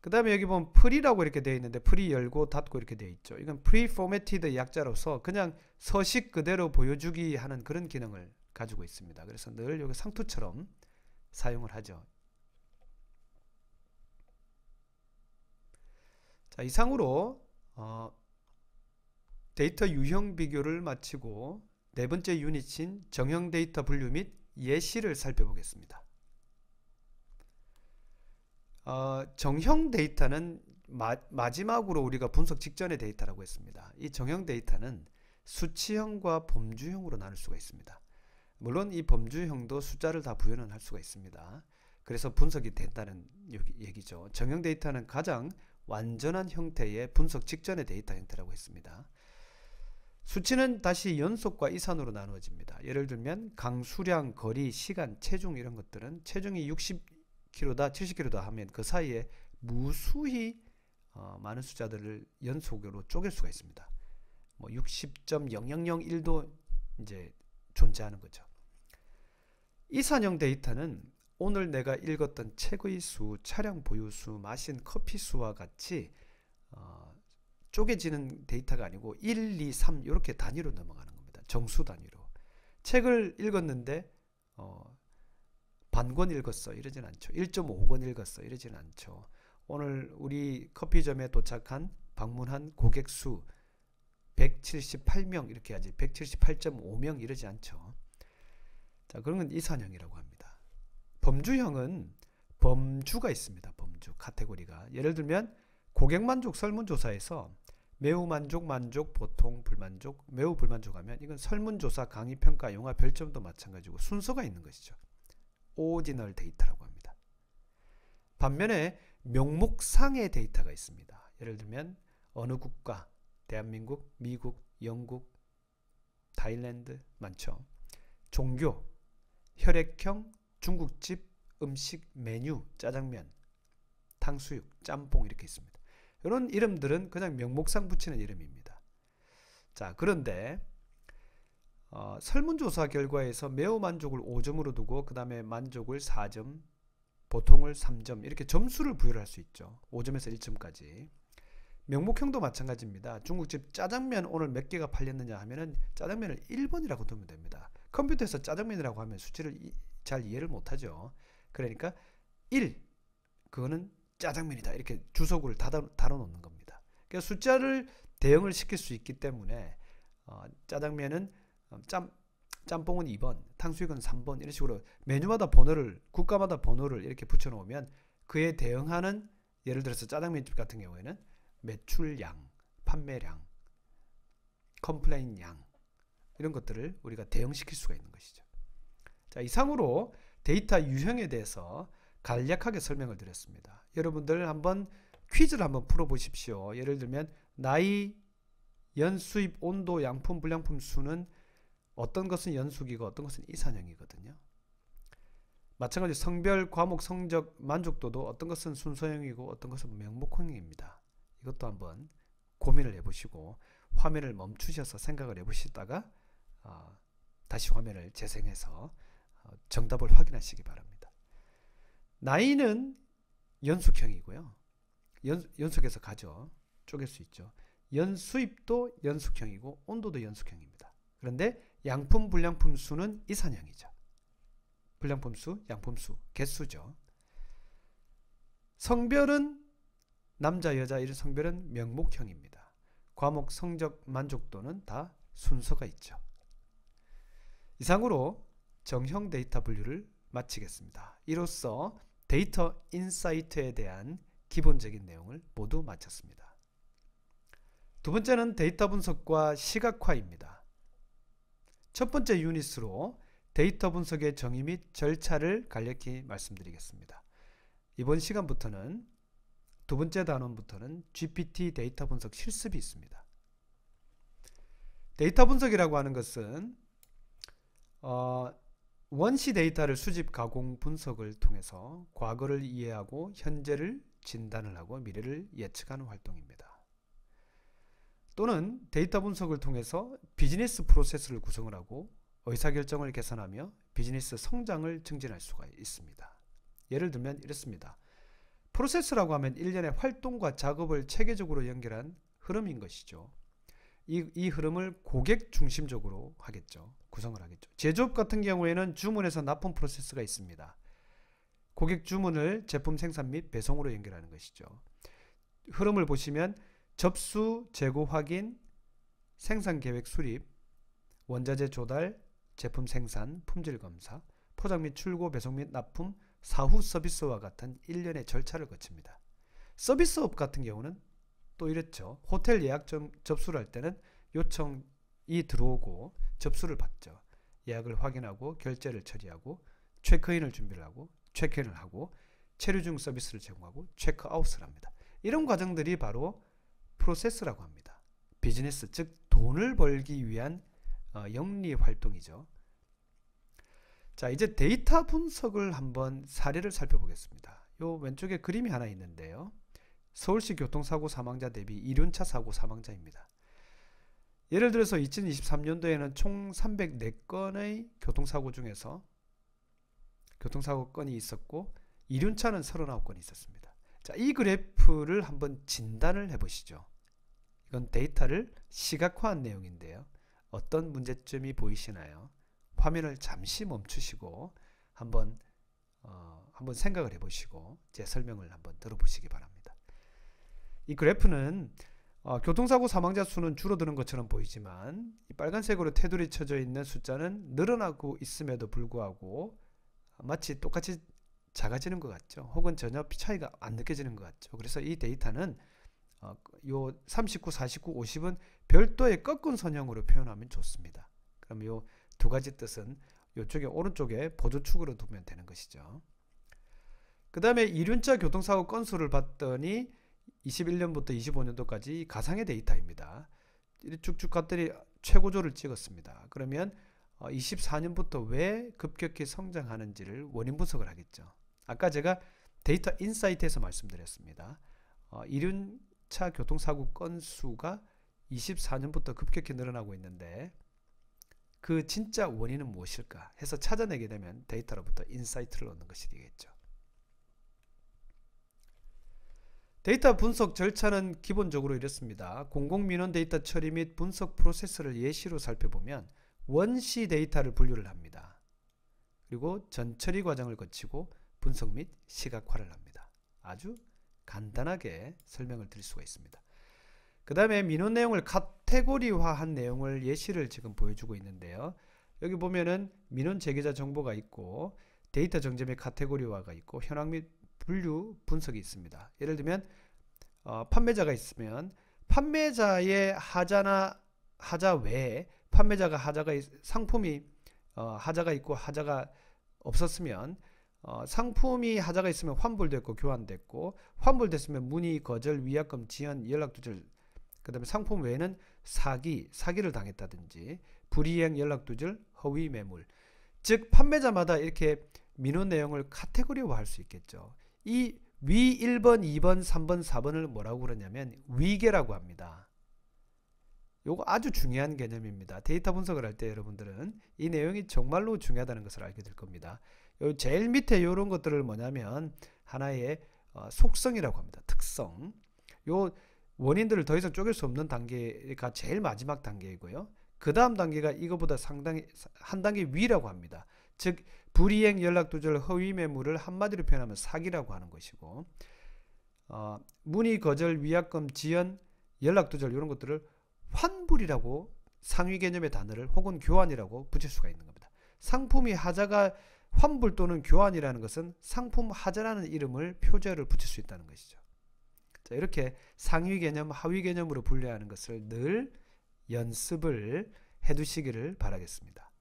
그 다음에 여기 보면 프리라고 이렇게 되어 있는데 프리 열고 닫고 이렇게 되어 있죠. 이건 프리포매티드 약자로서 그냥 서식 그대로 보여주기 하는 그런 기능을 가지고 있습니다. 그래서 늘 여기 상투처럼 사용을 하죠. 자, 이상으로 데이터 유형 비교를 마치고 네 번째 유닛인 정형 데이터 분류 및 예시를 살펴보겠습니다. 정형 데이터는 마지막으로 우리가 분석 직전의 데이터라고 했습니다. 이 정형 데이터는 수치형과 범주형으로 나눌 수가 있습니다. 물론 이 범주형도 숫자를 다 부여는 할 수가 있습니다. 그래서 분석이 된다는 얘기죠. 정형 데이터는 가장 완전한 형태의 분석 직전의 데이터 형태라고 했습니다. 수치는 다시 연속과 이산으로 나누어집니다. 예를 들면 강수량, 거리, 시간, 체중 이런 것들은 체중이 60kg다, 70kg다 하면 그 사이에 무수히 많은 숫자들을 연속으로 쪼갤 수가 있습니다. 뭐 60.0001도 이제 존재하는 거죠. 이산형 데이터는 오늘 내가 읽었던 책의 수, 차량 보유 수, 마신 커피 수와 같이 쪼개지는 데이터가 아니고 1, 2, 3 이렇게 단위로 넘어가는 겁니다. 정수 단위로. 책을 읽었는데 반권 읽었어 이러진 않죠. 1.5권 읽었어 이러진 않죠. 오늘 우리 커피점에 도착한 방문한 고객 수 178명 이렇게 하지 178.5명 이러지 않죠. 자, 그런 건 이산형이라고 합니다. 범주형은 범주가 있습니다. 범주 카테고리가. 예를 들면 고객 만족 설문조사에서 매우 만족, 만족, 보통, 불만족, 매우 불만족 하면 이건 설문조사, 강의평가, 영화 별점도 마찬가지고 순서가 있는 것이죠. 오디널 데이터라고 합니다. 반면에 명목상의 데이터가 있습니다. 예를 들면 어느 국가, 대한민국, 미국, 영국, 타일랜드 많죠. 종교, 혈액형, 중국집, 음식, 메뉴, 짜장면, 탕수육, 짬뽕 이렇게 있습니다. 이런 이름들은 그냥 명목상 붙이는 이름입니다. 자, 그런데 설문조사 결과에서 매우 만족을 5점으로 두고 그 다음에 만족을 4점, 보통을 3점 이렇게 점수를 부여를 할 수 있죠. 5점에서 1점까지. 명목형도 마찬가지입니다. 중국집 짜장면 오늘 몇 개가 팔렸느냐 하면은 짜장면을 1번이라고 두면 됩니다. 컴퓨터에서 짜장면이라고 하면 수치를 잘 이해를 못하죠. 그러니까 1, 그거는 짜장면이다 이렇게 주석을 달아놓는 겁니다. 그러니까 숫자를 대응을 시킬 수 있기 때문에 짜장면은 짬뽕은 2번, 탕수육은 3번 이런 식으로 메뉴마다 번호를 국가마다 번호를 이렇게 붙여놓으면 그에 대응하는 예를 들어서 짜장면집 같은 경우에는 매출량, 판매량, 컴플레인량 이런 것들을 우리가 대응시킬 수가 있는 것이죠. 자, 이상으로 데이터 유형에 대해서 간략하게 설명을 드렸습니다. 여러분들 한번 퀴즈를 한번 풀어보십시오. 예를 들면 나이, 연수입, 온도, 양품, 불량품 수는 어떤 것은 연수기고 어떤 것은 이산형이거든요. 마찬가지로 성별, 과목, 성적, 만족도도 어떤 것은 순서형이고 어떤 것은 명목형입니다. 이것도 한번 고민을 해보시고 화면을 멈추셔서 생각을 해보시다가 다시 화면을 재생해서 정답을 확인하시기 바랍니다. 나이는 연숙형이고요. 연속해서 가죠. 쪼갤 수 있죠. 연수입도 연숙형이고 온도도 연숙형입니다. 그런데 양품, 불량품 수는 이산형이죠. 불량품 수, 양품 수, 개수죠. 성별은 남자, 여자 이런 성별은 명목형입니다. 과목, 성적, 만족도는 다 순서가 있죠. 이상으로 정형 데이터 분류를 마치겠습니다. 이로써 데이터 인사이트에 대한 기본적인 내용을 모두 마쳤습니다. 두 번째는 데이터 분석과 시각화입니다. 첫 번째 유닛으로 데이터 분석의 정의 및 절차를 간략히 말씀드리겠습니다. 이번 시간부터는 두 번째 단원부터는 GPT 데이터 분석 실습이 있습니다. 데이터 분석이라고 하는 것은 원시 데이터를 수집, 가공, 분석을 통해서 과거를 이해하고 현재를 진단을 하고 미래를 예측하는 활동입니다. 또는 데이터 분석을 통해서 비즈니스 프로세스를 구성을 하고 의사결정을 개선하며 비즈니스 성장을 증진할 수가 있습니다. 예를 들면 이렇습니다. 프로세스라고 하면 일련의 활동과 작업을 체계적으로 연결한 흐름인 것이죠. 이 흐름을 고객 중심적으로 하겠죠. 구성을 하겠죠. 제조업 같은 경우에는 주문에서 납품 프로세스가 있습니다. 고객 주문을 제품 생산 및 배송으로 연결하는 것이죠. 흐름을 보시면 접수, 재고 확인, 생산 계획 수립, 원자재 조달, 제품 생산, 품질 검사, 포장 및 출고, 배송 및 납품, 사후 서비스와 같은 일련의 절차를 거칩니다. 서비스업 같은 경우는 또 이랬죠. 호텔 예약 접수를 할 때는 요청이 들어오고 접수를 받죠. 예약을 확인하고 결제를 처리하고 체크인을 준비를 하고 체크인을 하고 체류 중 서비스를 제공하고 체크아웃을 합니다. 이런 과정들이 바로 프로세스라고 합니다. 비즈니스, 즉 돈을 벌기 위한 영리 활동이죠. 자, 이제 데이터 분석을 한번 사례를 살펴보겠습니다. 요 왼쪽에 그림이 하나 있는데요. 서울시 교통사고 사망자 대비 이륜차 사고 사망자입니다. 예를 들어서 2023년도에는 총 304건의 교통사고 중에서 교통사고 건이 있었고 이륜차는 39건이 있었습니다. 자, 이 그래프를 한번 진단을 해보시죠. 이건 데이터를 시각화한 내용인데요. 어떤 문제점이 보이시나요? 화면을 잠시 멈추시고 한번 생각을 해보시고 제 설명을 한번 들어보시기 바랍니다. 이 그래프는 교통사고 사망자 수는 줄어드는 것처럼 보이지만 이 빨간색으로 테두리 쳐져 있는 숫자는 늘어나고 있음에도 불구하고 마치 똑같이 작아지는 것 같죠. 혹은 전혀 차이가 안 느껴지는 것 같죠. 그래서 이 데이터는 요 39, 49, 50은 별도의 꺾은 선형으로 표현하면 좋습니다. 그럼 요 두 가지 뜻은 이쪽에 오른쪽에 보조축으로 두면 되는 것이죠. 그 다음에 이륜차 교통사고 건수를 봤더니 21년부터 25년도까지 가상의 데이터입니다. 쭉쭉 갔더니 최고조를 찍었습니다. 그러면 24년부터 왜 급격히 성장하는지를 원인 분석을 하겠죠. 아까 제가 데이터 인사이트에서 말씀드렸습니다. 이륜차 교통사고 건수가 24년부터 급격히 늘어나고 있는데 그 진짜 원인은 무엇일까 해서 찾아내게 되면 데이터로부터 인사이트를 얻는 것이 되겠죠. 데이터 분석 절차는 기본적으로 이렇습니다. 공공민원 데이터 처리 및 분석 프로세스를 예시로 살펴보면 원시 데이터를 분류를 합니다. 그리고 전처리 과정을 거치고 분석 및 시각화를 합니다. 아주 간단하게 설명을 드릴 수가 있습니다. 그 다음에 민원 내용을 카테고리화한 내용을 예시를 지금 보여주고 있는데요. 여기 보면은 민원 제기자 정보가 있고 데이터 정제 및 카테고리화가 있고 현황 및 분류 분석이 있습니다. 예를 들면 판매자가 있으면 판매자의 하자 외에 판매자가 상품이 하자가 있고 하자가 없었으면 상품이 하자가 있으면 환불됐고 교환됐고 환불됐으면 문의 거절, 위약금 지연, 연락두절, 그 다음에 상품 외에는 사기를 당했다든지 불이행, 연락두절, 허위 매물, 즉 판매자마다 이렇게 민원 내용을 카테고리화 할 수 있겠죠. 이 위 1번, 2번, 3번, 4번을 뭐라고 그러냐면 위계라고 합니다. 요거 아주 중요한 개념입니다. 데이터 분석을 할 때 여러분들은 이 내용이 정말로 중요하다는 것을 알게 될 겁니다. 요 제일 밑에 이런 것들을 뭐냐면 하나의 속성이라고 합니다. 특성. 요 원인들을 더 이상 쪼갤 수 없는 단계가 제일 마지막 단계이고요. 그 다음 단계가 이거보다 상당히 한 단계 위라고 합니다. 즉 불이행, 연락두절, 허위 매물을 한마디로 표현하면 사기라고 하는 것이고 문의 거절, 위약금 지연, 연락두절 이런 것들을 환불이라고 상위 개념의 단어를 혹은 교환이라고 붙일 수가 있는 겁니다. 상품이 하자가 환불 또는 교환이라는 것은 상품 하자라는 이름을 표제어를 붙일 수 있다는 것이죠. 자, 이렇게 상위 개념, 하위 개념으로 분류하는 것을 늘 연습을 해 두시기를 바라겠습니다.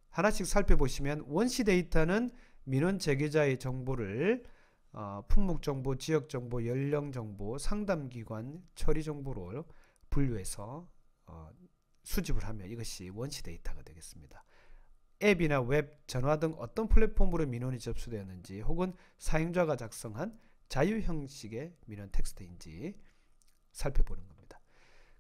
하나씩 살펴보시면 원시 데이터는 민원 제기자의 정보를 품목정보, 지역정보, 연령정보, 상담기관, 처리정보로 분류해서 수집을 하면 이것이 원시 데이터가 되겠습니다. 앱이나 웹, 전화 등 어떤 플랫폼으로 민원이 접수되었는지 혹은 사용자가 작성한 자유 형식의 민원 텍스트인지 살펴보는 겁니다.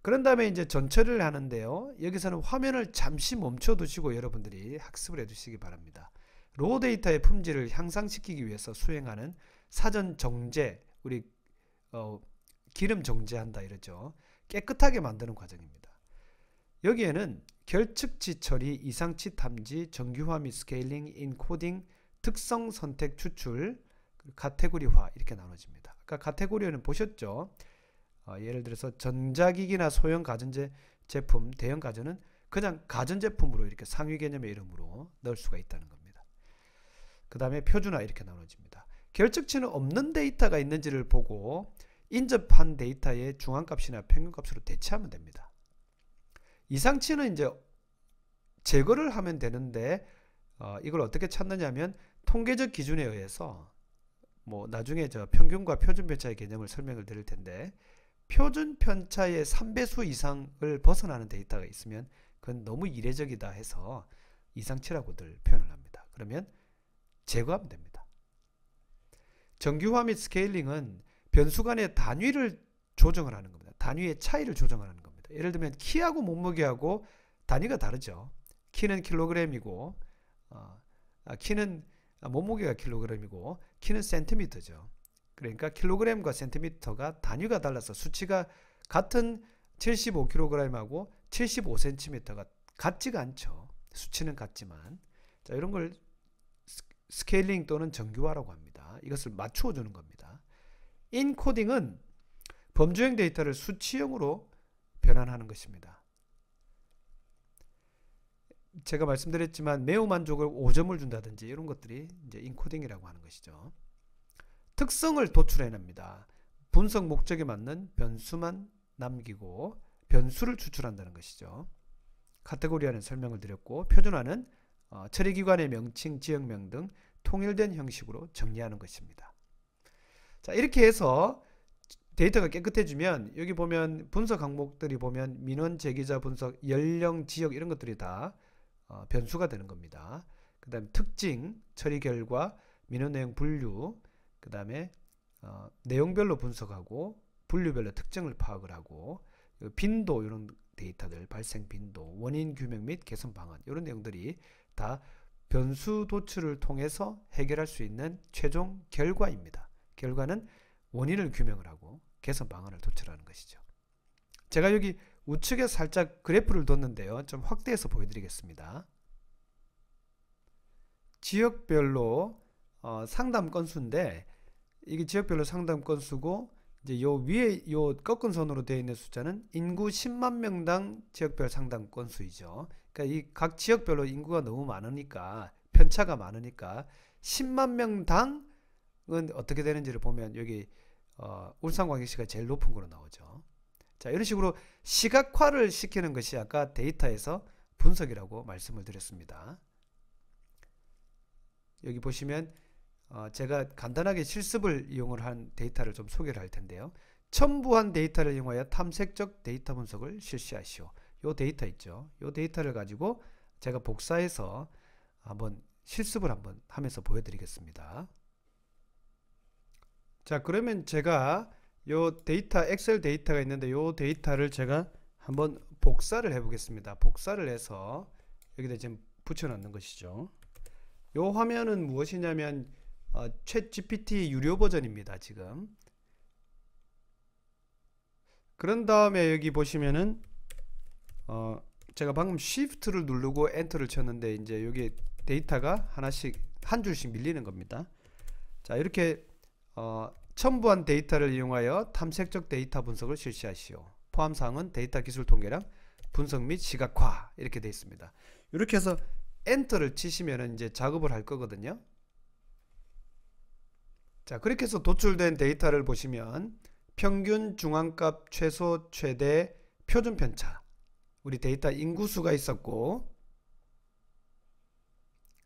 그런 다음에 이제 전처리를 하는데요. 여기서는 화면을 잠시 멈춰 두시고 여러분들이 학습을 해 두시기 바랍니다. 로우 데이터의 품질을 향상시키기 위해서 수행하는 사전 정제, 우리 기름 정제한다 이러죠. 깨끗하게 만드는 과정입니다. 여기에는 결측치 처리, 이상치 탐지, 정규화 및 스케일링, 인코딩, 특성 선택 추출, 카테고리화 이렇게 나눠집니다. 아까 카테고리는 보셨죠? 예를 들어서 전자기기나 소형 가전제 제품, 대형 가전은 그냥 가전제품으로 이렇게 상위 개념의 이름으로 넣을 수가 있다는 겁니다. 그 다음에 표준화 이렇게 나눠집니다. 결측치는 없는 데이터가 있는지를 보고 인접한 데이터의 중앙값이나 평균값으로 대체하면 됩니다. 이상치는 이제 제거를 하면 되는데 이걸 어떻게 찾느냐면 통계적 기준에 의해서 나중에 저 평균과 표준 편차의 개념을 설명을 드릴 텐데 표준 편차의 3배수 이상을 벗어나는 데이터가 있으면 그건 너무 이례적이다 해서 이상치라고들 표현을 합니다. 그러면 제거하면 됩니다. 정규화 및 스케일링은 변수 간의 단위를 조정을 하는 겁니다. 단위의 차이를 조정하는 겁니다. 예를 들면 키하고 몸무게하고 단위가 다르죠. 키는 킬로그램이고 키는 몸무게가 킬로그램이고 키는 센티미터죠. 그러니까 킬로그램과 센티미터가 단위가 달라서 수치가 같은 75kg하고 75cm가 같지가 않죠. 수치는 같지만 자, 이런 걸 스케일링 또는 정규화라고 합니다. 이것을 맞추어 주는 겁니다. 인코딩은 범주형 데이터를 수치형으로 변환하는 것입니다. 제가 말씀드렸지만 매우 만족을 5점을 준다든지 이런 것들이 이제 인코딩이라고 하는 것이죠. 특성을 도출해냅니다. 분석 목적에 맞는 변수만 남기고 변수를 추출한다는 것이죠. 카테고리화는 설명을 드렸고 표준화는 처리기관의 명칭, 지역명 등 통일된 형식으로 정리하는 것입니다. 자, 이렇게 해서 데이터가 깨끗해지면 여기 보면 분석 항목들이 보면 민원 제기자 분석, 연령, 지역 이런 것들이 다 변수가 되는 겁니다. 그 다음에 특징, 처리 결과, 민원 내용 분류, 그 다음에 내용별로 분석하고 분류별로 특징을 파악을 하고 빈도 이런 데이터들, 발생 빈도, 원인 규명 및 개선 방안 이런 내용들이 다 변수 도출을 통해서 해결할 수 있는 최종 결과입니다. 결과는 원인을 규명을 하고 개선 방안을 도출하는 것이죠. 제가 여기 우측에 살짝 그래프를 뒀는데요. 좀 확대해서 보여드리겠습니다. 지역별로 상담 건수인데 이게 지역별로 상담 건수고 이제 요 위에 요 꺾은 선으로 되어 있는 숫자는 인구 10만 명당 지역별 상담 건수이죠. 그러니까 이 각 지역별로 인구가 너무 많으니까 편차가 많으니까 10만 명당은 어떻게 되는지를 보면 여기 울산광역시가 제일 높은 거로 나오죠. 자, 이런 식으로 시각화를 시키는 것이 아까 데이터에서 분석이라고 말씀을 드렸습니다. 여기 보시면 제가 간단하게 실습을 이용을 한 데이터를 좀 소개를 할 텐데요. 첨부한 데이터를 이용하여 탐색적 데이터 분석을 실시하시오. 요 데이터 있죠. 요 데이터를 가지고 제가 복사해서 한번 실습을 한번 하면서 보여드리겠습니다. 자, 그러면 제가 요 데이터, 엑셀 데이터가 있는데 요 데이터를 제가 한번 복사를 해 보겠습니다. 복사를 해서 여기다 지금 붙여 넣는 것이죠. 요 화면은 무엇이냐면 챗 GPT 유료 버전입니다. 지금. 그런 다음에 여기 보시면은 제가 방금 Shift를 누르고 엔터를 쳤는데 이제 여기 데이터가 하나씩 한 줄씩 밀리는 겁니다. 자, 이렇게 첨부한 데이터를 이용하여 탐색적 데이터 분석을 실시하시오. 포함사항은 데이터 기술 통계랑 분석 및 시각화 이렇게 되어 있습니다. 이렇게 해서 엔터를 치시면 이제 작업을 할 거거든요. 자, 그렇게 해서 도출된 데이터를 보시면 평균 중앙값 최소 최대 표준 편차. 우리 데이터 인구수가 있었고,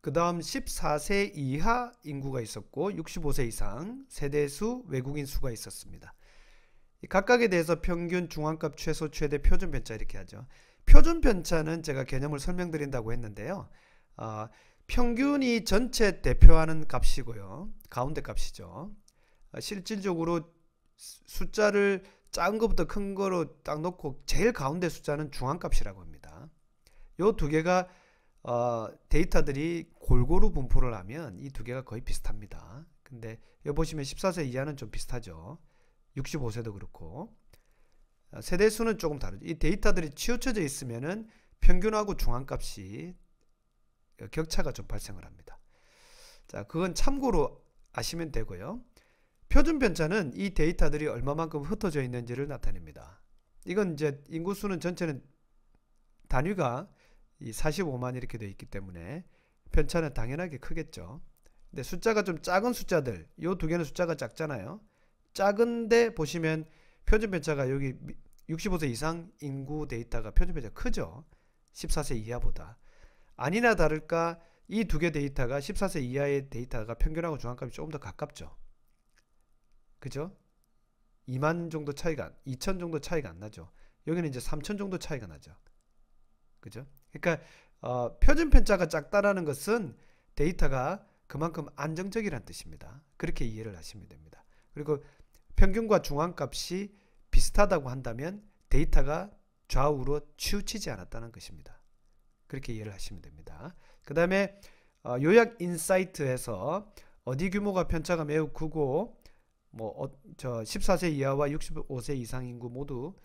그 다음 14세 이하 인구가 있었고 65세 이상 세대수 외국인 수가 있었습니다. 각각에 대해서 평균 중앙값 최소 최대 표준 편차 이렇게 하죠. 표준 편차는 제가 개념을 설명드린다고 했는데요. 평균이 전체 대표하는 값이고요. 가운데 값이죠. 실질적으로 숫자를 작은 것부터 큰 거로 딱 놓고 제일 가운데 숫자는 중앙값이라고 합니다. 요 두 개가 데이터들이 골고루 분포를 하면 이 두 개가 거의 비슷합니다. 근데 여기 보시면 14세 이하는 좀 비슷하죠. 65세도 그렇고 세대수는 조금 다르죠. 이 데이터들이 치우쳐져 있으면은 평균하고 중앙값이 격차가 좀 발생을 합니다. 자, 그건 참고로 아시면 되고요. 표준 편차는 이 데이터들이 얼마만큼 흩어져 있는지를 나타냅니다. 이건 이제 인구수는 전체는 단위가 이 45만 이렇게 되어 있기 때문에 편차는 당연하게 크겠죠. 근데 숫자가 좀 작은 숫자들, 요 두 개는 숫자가 작잖아요. 작은데 보시면 표준 편차가 여기 65세 이상 인구 데이터가 표준 편차가 크죠. 14세 이하보다. 아니나 다를까 이 두 개 데이터가 14세 이하의 데이터가 평균하고 중앙값이 조금 더 가깝죠. 그죠? 2만 정도 차이가, 2천 정도 차이가 안 나죠. 여기는 이제 3천 정도 차이가 나죠. 그죠? 그러니까 표준 편차가 작다라는 것은 데이터가 그만큼 안정적이라는 뜻입니다. 그렇게 이해를 하시면 됩니다. 그리고 평균과 중앙값이 비슷하다고 한다면 데이터가 좌우로 치우치지 않았다는 것입니다. 그렇게 이해를 하시면 됩니다. 그 다음에 요약 인사이트에서 어디 규모가 편차가 매우 크고 14세 이하와 65세 이상 인구 모두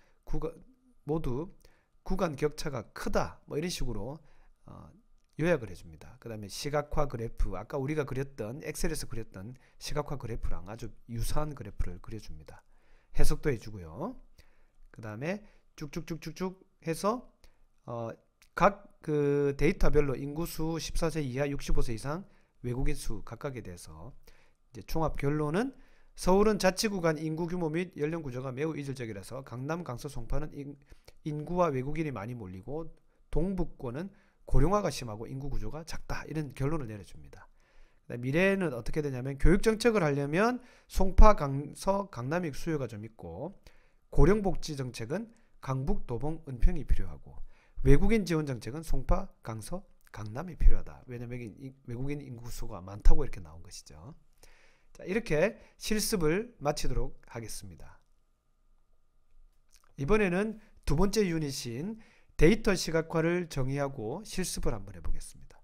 구간 격차가 크다 이런 식으로 요약을 해줍니다. 그 다음에 시각화 그래프, 아까 우리가 그렸던 엑셀에서 그렸던 시각화 그래프랑 아주 유사한 그래프를 그려줍니다. 해석도 해주고요. 그 다음에 쭉쭉쭉쭉쭉 해서 각 그 데이터별로 인구수 14세 이하 65세 이상 외국인 수 각각에 대해서 이제 종합 결론은 서울은 자치구간 인구 규모 및 연령 구조가 매우 이질적이라서 강남, 강서, 송파는 인구와 외국인이 많이 몰리고 동북권은 고령화가 심하고 인구 구조가 작다. 이런 결론을 내려줍니다. 미래에는 어떻게 되냐면 교육정책을 하려면 송파, 강서, 강남이 수요가 좀 있고 고령복지정책은 강북, 도봉, 은평이 필요하고 외국인 지원정책은 송파, 강서, 강남이 필요하다. 왜냐하면 외국인 인구수가 많다고 이렇게 나온 것이죠. 자, 이렇게 실습을 마치도록 하겠습니다. 이번에는 두 번째 유닛인 데이터 시각화를 정의하고 실습을 한번 해보겠습니다.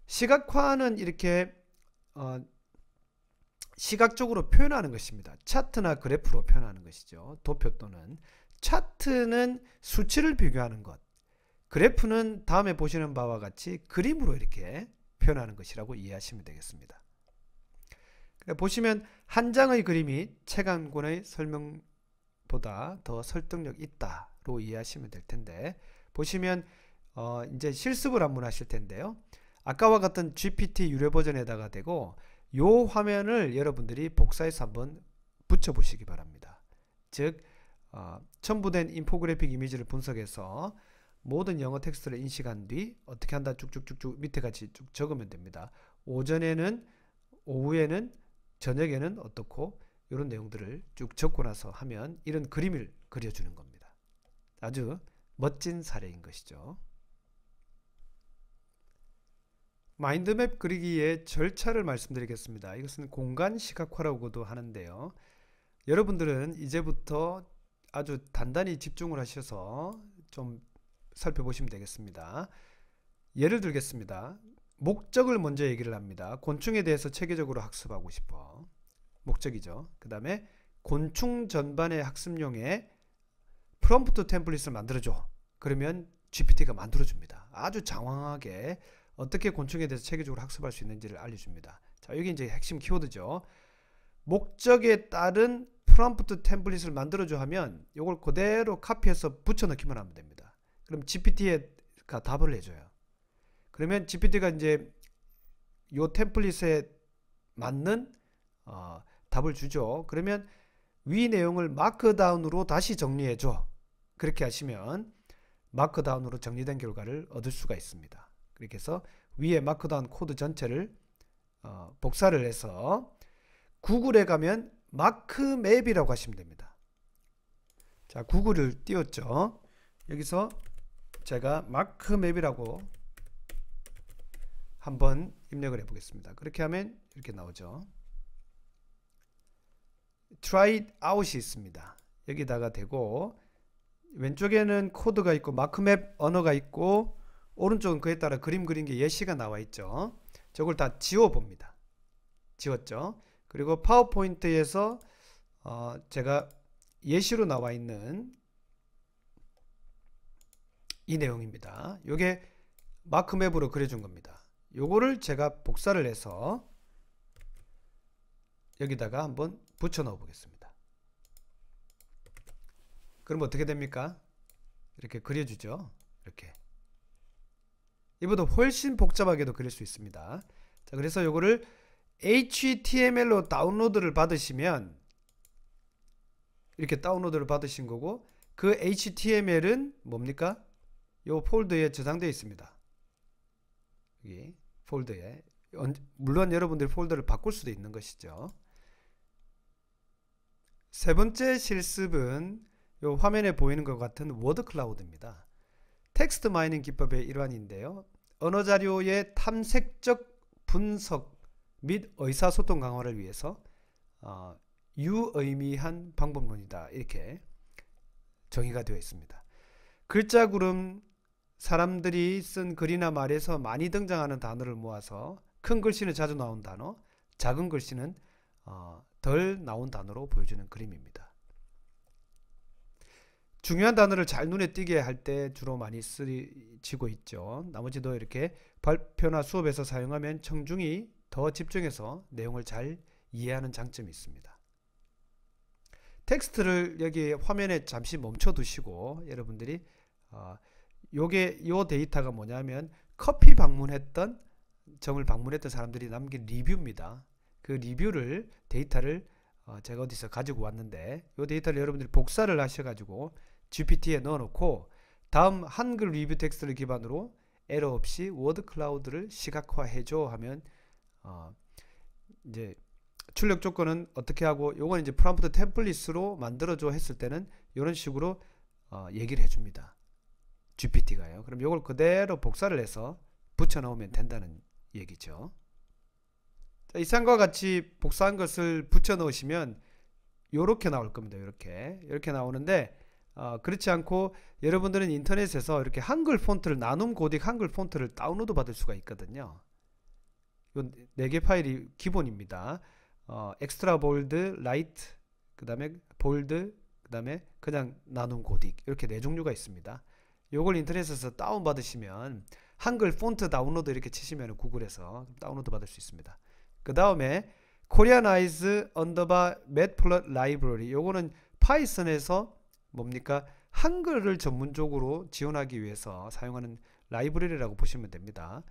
시각화는 이렇게 시각적으로 표현하는 것입니다. 차트나 그래프로 표현하는 것이죠. 도표 또는 차트는 수치를 비교하는 것, 그래프는 다음에 보시는 바와 같이 그림으로 이렇게 표현하는 것이라고 이해하시면 되겠습니다. 보시면 한 장의 그림이 책 한 권의 설명보다 더 설득력 있다로 이해하시면 될 텐데, 보시면 이제 실습을 한번 하실 텐데요. 아까와 같은 GPT 유료 버전에다가 대고 요 화면을 여러분들이 복사해서 한번 붙여 보시기 바랍니다. 즉 첨부된 인포그래픽 이미지를 분석해서 모든 영어 텍스트를 인식한 뒤 어떻게 한다 쭉쭉쭉쭉 밑에 같이 쭉 적으면 됩니다. 오전에는, 오후에는, 저녁에는 어떻고 이런 내용들을 쭉 적고 나서 하면 이런 그림을 그려주는 겁니다. 아주 멋진 사례인 것이죠. 마인드맵 그리기의 절차를 말씀드리겠습니다. 이것은 공간 시각화라고도 하는데요. 여러분들은 이제부터 아주 단단히 집중을 하셔서 좀 살펴보시면 되겠습니다. 예를 들겠습니다. 목적을 먼저 얘기를 합니다. 곤충에 대해서 체계적으로 학습하고 싶어. 목적이죠. 그 다음에 곤충 전반의 학습용의 프롬프트 템플릿을 만들어줘. 그러면 GPT가 만들어줍니다. 아주 장황하게 어떻게 곤충에 대해서 체계적으로 학습할 수 있는지를 알려줍니다. 자, 여기 이제 핵심 키워드죠. 목적에 따른 프롬프트 템플릿을 만들어줘 하면 이걸 그대로 카피해서 붙여넣기만 하면 됩니다. 그럼 GPT가 답을 해줘요. 그러면 GPT가 이제 요 템플릿에 맞는 답을 주죠. 그러면 위 내용을 마크다운으로 다시 정리해줘. 그렇게 하시면 마크다운으로 정리된 결과를 얻을 수가 있습니다. 그렇게 해서 위에 마크다운 코드 전체를 복사를 해서 구글에 가면 마크맵이라고 하시면 됩니다. 자, 구글을 띄웠죠. 여기서 제가 마크맵이라고 한번 입력을 해 보겠습니다. 그렇게 하면 이렇게 나오죠. try it out이 있습니다. 여기다가 대고 왼쪽에는 코드가 있고 마크맵 언어가 있고 오른쪽은 그에 따라 그림 그린 게 예시가 나와 있죠. 저걸 다 지워 봅니다. 지웠죠. 그리고 파워포인트에서 제가 예시로 나와 있는 이 내용입니다. 요게 마크맵으로 그려준 겁니다. 요거를 제가 복사를 해서 여기다가 한번 붙여 넣어 보겠습니다. 그럼 어떻게 됩니까? 이렇게 그려주죠. 이렇게. 이보다 훨씬 복잡하게도 그릴 수 있습니다. 자, 그래서 요거를 HTML로 다운로드를 받으시면 이렇게 다운로드를 받으신 거고, 그 HTML은 뭡니까? 요 폴더에 저장되어 있습니다. 여기 폴더에. 물론 여러분들 폴더를 바꿀 수도 있는 것이죠. 세 번째 실습은 요 화면에 보이는 것 같은 워드 클라우드입니다. 텍스트 마이닝 기법의 일환인데요. 언어 자료의 탐색적 분석 및 의사소통 강화를 위해서 유의미한 방법론이다. 이렇게 정의가 되어 있습니다. 글자 구름, 사람들이 쓴 글이나 말에서 많이 등장하는 단어를 모아서 큰 글씨는 자주 나온 단어, 작은 글씨는 덜 나온 단어로 보여주는 그림입니다. 중요한 단어를 잘 눈에 띄게 할 때 주로 많이 쓰이고 있죠. 나머지도 이렇게 발표나 수업에서 사용하면 청중이 더 집중해서 내용을 잘 이해하는 장점이 있습니다. 텍스트를 여기 화면에 잠시 멈춰 두시고 여러분들이 요 데이터가 뭐냐면 커피 방문했던 정을 방문했던 사람들이 남긴 리뷰입니다. 그 리뷰를 데이터를 제가 어디서 가지고 왔는데 이 데이터를 여러분들이 복사를 하셔가지고 GPT에 넣어놓고 다음 한글 리뷰 텍스트를 기반으로 에러 없이 워드 클라우드를 시각화해줘 하면 이제 출력 조건은 어떻게 하고 요건 이제 프롬프트 템플릿으로 만들어줘 했을 때는 이런 식으로 얘기를 해줍니다. GPT가요. 그럼 요걸 그대로 복사를 해서 붙여 넣으면 된다는 얘기죠. 자, 이상과 같이 복사한 것을 붙여 넣으시면 요렇게 나올 겁니다. 이렇게 나오는데 그렇지 않고 여러분들은 인터넷에서 이렇게 한글 폰트를 나눔 고딕 한글 폰트를 다운로드 받을 수가 있거든요. 요 4개 파일이 기본입니다. 엑스트라 볼드, 라이트, 그 다음에 볼드, 그 다음에 그냥 나눔 고딕 이렇게 4종류가 있습니다. 요걸 인터넷에서 다운 받으시면 한글 폰트 다운로드 이렇게 치시면 구글에서 다운로드 받을 수 있습니다. 그 다음에 코리아나이즈 언더바 매트플롯 라이브러리, 요거는 파이썬에서 뭡니까? 한글을 전문적으로 지원하기 위해서 사용하는 라이브러리라고 보시면 됩니다.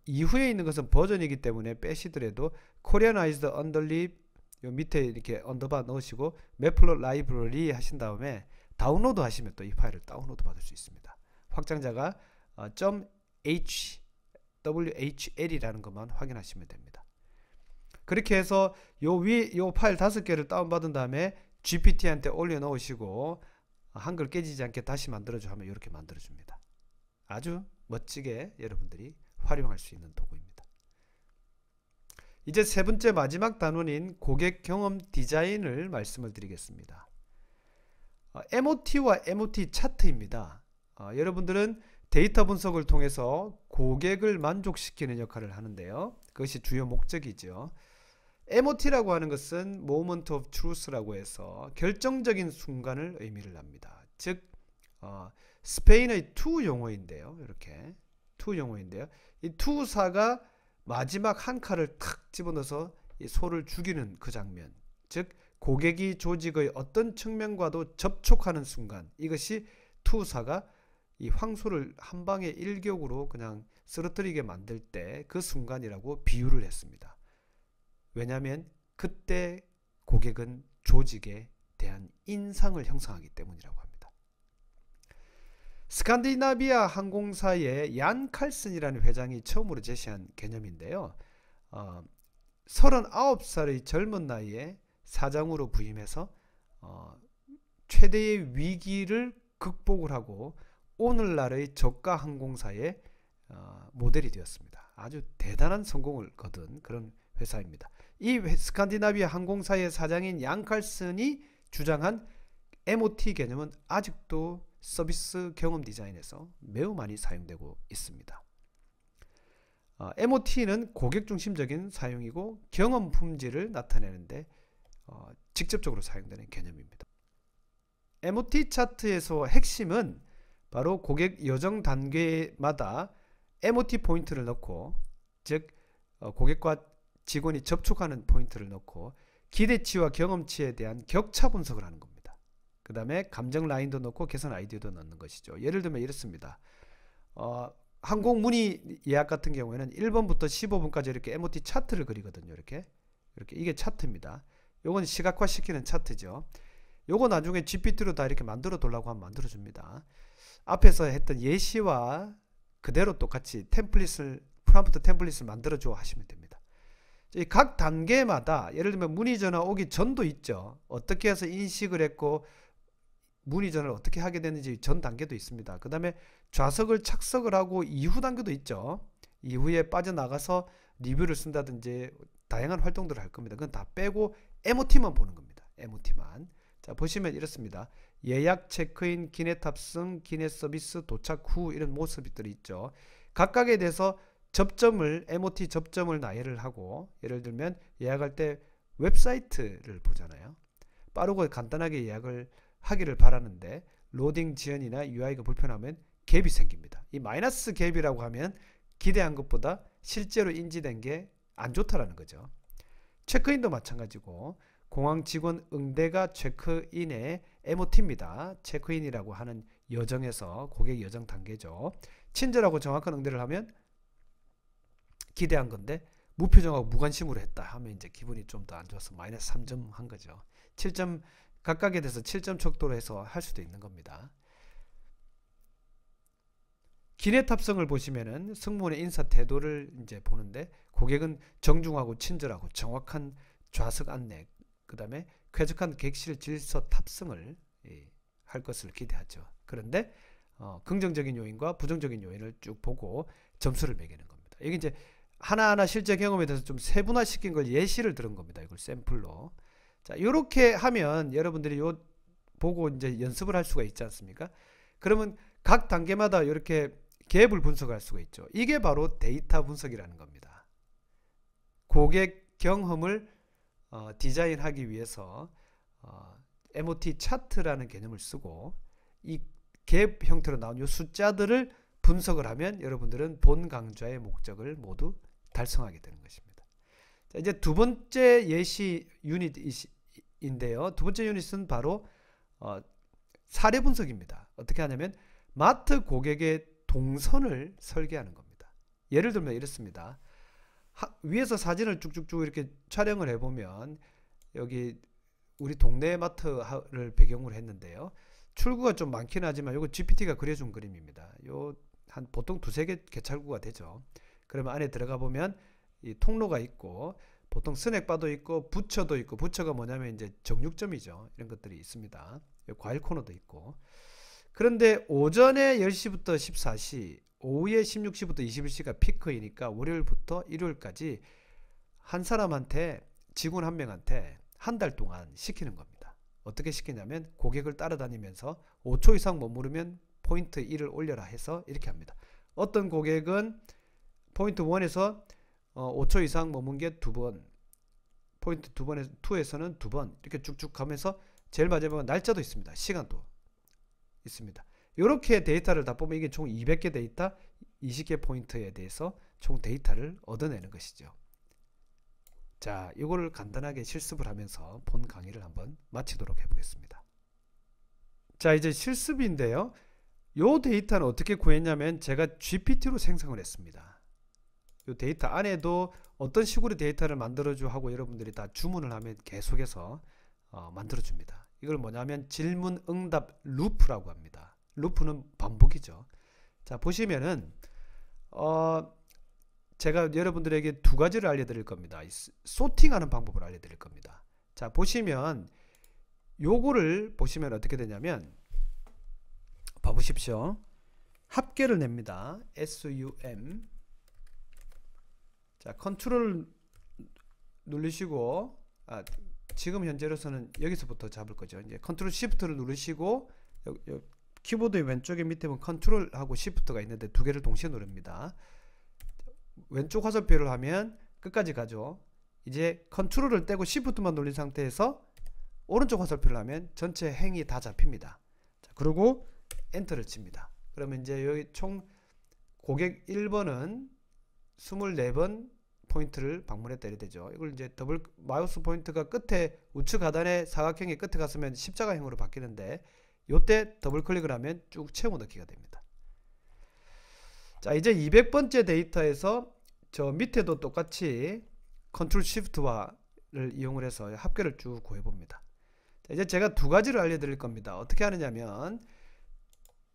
이후에 있는 것은 버전이기 때문에 빼시더라도 코리아나이즈드 언더립 요 밑에 이렇게 언더바 넣으시고 매플롯 라이브러리 하신 다음에 다운로드 하시면 또 이 파일을 다운로드 받을 수 있습니다. 확장자가 .whl이라는 것만 확인하시면 됩니다. 그렇게 해서 요 파일 5개를 다운받은 다음에 GPT한테 올려 놓으시고 한글 깨지지 않게 다시 만들어줘 하면 이렇게 만들어줍니다. 아주 멋지게 여러분들이 활용할 수 있는 도구입니다. 이제 세 번째 마지막 단원인 고객 경험 디자인을 말씀을 드리겠습니다. MOT와 MOT 차트입니다. 여러분들은 데이터 분석을 통해서 고객을 만족시키는 역할을 하는데요. 그것이 주요 목적이죠. MOT라고 하는 것은 Moment of Truth라고 해서 결정적인 순간을 의미를 합니다. 즉 스페인의 투 용어인데요. 이렇게 투 용어인데요. 이 투사가 마지막 한 칼을 탁 집어넣어서 이 소를 죽이는 그 장면, 즉 고객이 조직의 어떤 측면과도 접촉하는 순간, 이것이 투사가 이 황소를 한 방에 일격으로 그냥 쓰러뜨리게 만들 때 그 순간이라고 비유를 했습니다. 왜냐하면 그때 고객은 조직에 대한 인상을 형성하기 때문이라고 합니다. 스칸디나비아 항공사의 얀 칼슨이라는 회장이 처음으로 제시한 개념인데요. 39살의 젊은 나이에 사장으로 부임해서 최대의 위기를 극복을 하고 오늘날의 저가 항공사의 모델이 되었습니다. 아주 대단한 성공을 거둔 그런 회사입니다. 이 스칸디나비아 항공사의 사장인 얀 칼슨이 주장한 MOT 개념은 아직도 서비스 경험 디자인에서 매우 많이 사용되고 있습니다. MOT는 고객 중심적인 사용이고 경험 품질을 나타내는데 직접적으로 사용되는 개념입니다. MOT 차트에서 핵심은 바로 고객 여정 단계마다 MOT 포인트를 넣고, 즉 고객과 직원이 접촉하는 포인트를 넣고 기대치와 경험치에 대한 격차 분석을 하는 겁니다. 그 다음에 감정 라인도 넣고 개선 아이디어도 넣는 것이죠. 예를 들면 이렇습니다. 항공 문의 예약 같은 경우에는 1번부터 15번까지 이렇게 MOT 차트를 그리거든요. 이렇게 이게 차트입니다. 요건 시각화 시키는 차트죠. 요거 나중에 GPT로 다 이렇게 만들어 달라고 하면 만들어 줍니다. 앞에서 했던 예시와 그대로 똑같이 프롬프트 템플릿을 만들어 줘 하시면 됩니다. 각 단계마다 예를 들면 문의 전화 오기 전도 있죠. 어떻게 해서 인식을 했고 문의 전화를 어떻게 하게 되는지 전 단계도 있습니다. 그 다음에 좌석을 착석을 하고 이후 단계도 있죠. 이후에 빠져나가서 리뷰를 쓴다든지 다양한 활동들을 할 겁니다. 그건 다 빼고 MOT만 보는 겁니다. MOT만. 자, 보시면 이렇습니다. 예약, 체크인, 기내 탑승, 기내 서비스, 도착 후 이런 모습들이 있죠. 각각에 대해서 MOT 접점을 나열을 하고, 예를 들면 예약할 때 웹사이트를 보잖아요. 빠르고 간단하게 예약을 하기를 바라는데 로딩 지연이나 UI가 불편하면 갭이 생깁니다. 이 마이너스 갭이라고 하면 기대한 것보다 실제로 인지된 게 안 좋다라는 거죠. 체크인도 마찬가지고 공항 직원 응대가 체크인의 MOT입니다. 체크인이라고 하는 여정에서 고객 여정 단계죠. 친절하고 정확한 응대를 하면 기대한 건데 무표정하고 무관심으로 했다 하면 이제 기분이 좀 더 안 좋아서 마이너스 3점 한 거죠. 7점 각각에 대해서 7점 척도로 해서 할 수도 있는 겁니다. 기내 탑승을 보시면은 승무원의 인사 태도를 이제 보는데 고객은 정중하고 친절하고 정확한 좌석 안내, 그 다음에 쾌적한 객실 질서 탑승을 할 것을 기대하죠. 그런데 긍정적인 요인과 부정적인 요인을 쭉 보고 점수를 매기는 겁니다. 이게 이제 하나하나 실제 경험에 대해서 좀 세분화시킨 걸 예시를 들은 겁니다. 이걸 샘플로. 자, 이렇게 하면 여러분들이 요 보고 이제 연습을 할 수가 있지 않습니까? 그러면 각 단계마다 이렇게 갭을 분석할 수가 있죠. 이게 바로 데이터 분석이라는 겁니다. 고객 경험을 디자인하기 위해서 MOT 차트라는 개념을 쓰고 이 갭 형태로 나온 이 숫자들을 분석을 하면 여러분들은 본 강좌의 목적을 모두 달성하게 되는 것입니다. 자, 이제 두 번째 예시 유닛인데요. 두 번째 유닛은 바로 사례 분석입니다. 어떻게 하냐면 마트 고객의 동선을 설계하는 겁니다. 예를 들면 이렇습니다. 위에서 사진을 쭉쭉쭉 이렇게 촬영을 해보면 여기 우리 동네 마트를 배경으로 했는데요. 출구가 좀 많긴 하지만 이거 GPT가 그려준 그림입니다. 요 한 보통 두세 개 개찰구가 되죠. 그러면 안에 들어가 보면 이 통로가 있고 보통 스낵바도 있고 부처도 있고, 부처가 뭐냐면 이제 정육점이죠. 이런 것들이 있습니다. 과일 코너도 있고. 그런데 오전에 10시부터 14시, 오후에 16시부터 21시가 피크이니까 월요일부터 일요일까지 한 사람한테, 직원 한 명한테 한 달 동안 시키는 겁니다. 어떻게 시키냐면 고객을 따라다니면서 5초 이상 머무르면 포인트 1을 올려라 해서 이렇게 합니다. 어떤 고객은 포인트 1에서 5초 이상 머문 게 2번, 포인트 2에서는 2번 이렇게 쭉쭉 가면서 제일 마지막에 날짜도 있습니다. 시간도 있습니다. 이렇게 데이터를 다 보면 이게 총 200개 데이터, 20개 포인트에 대해서 총 데이터를 얻어내는 것이죠. 자, 이거를 간단하게 실습을 하면서 본 강의를 한번 마치도록 해보겠습니다. 자, 이제 실습인데요. 이 데이터는 어떻게 구했냐면 제가 GPT로 생성을 했습니다. 이 데이터 안에도 어떤 식으로 데이터를 만들어줘 하고 여러분들이 다 주문을 하면 계속해서 만들어줍니다. 이걸 뭐냐면 질문 응답 루프라고 합니다. 루프는 반복이죠. 자, 보시면은 제가 여러분들에게 두 가지를 알려드릴 겁니다. 소팅하는 방법을 알려드릴 겁니다. 자, 보시면 요거를 보시면 어떻게 되냐면 봐보십시오. 합계를 냅니다. SUM. 자, 컨트롤 누르시고 지금 현재로서는 여기서부터 잡을 거죠. 이제 컨트롤 시프트를 누르시고 키보드의 왼쪽에 밑에 보면 컨트롤하고 시프트가 있는데 두 개를 동시에 누릅니다. 왼쪽 화살표를 하면 끝까지 가죠. 이제 컨트롤을 떼고 시프트만 눌린 상태에서 오른쪽 화살표를 하면 전체 행이 다 잡힙니다. 자, 그리고 엔터를 칩니다. 그러면 이제 여기 총 고객 1번은 24번 포인트를 방문했다 이래 되죠. 이걸 이제 더블 마우스 포인트가 끝에 우측 하단에 사각형의 끝에 갔으면 십자가형으로 바뀌는데 요때 더블 클릭을 하면 쭉 채워 넣기가 됩니다. 자, 이제 200번째 데이터에서 저 밑에도 똑같이 컨트롤 시프트와를 이용을 해서 합계를 쭉 구해 봅니다. 자, 이제 제가 두 가지를 알려드릴 겁니다. 어떻게 하느냐면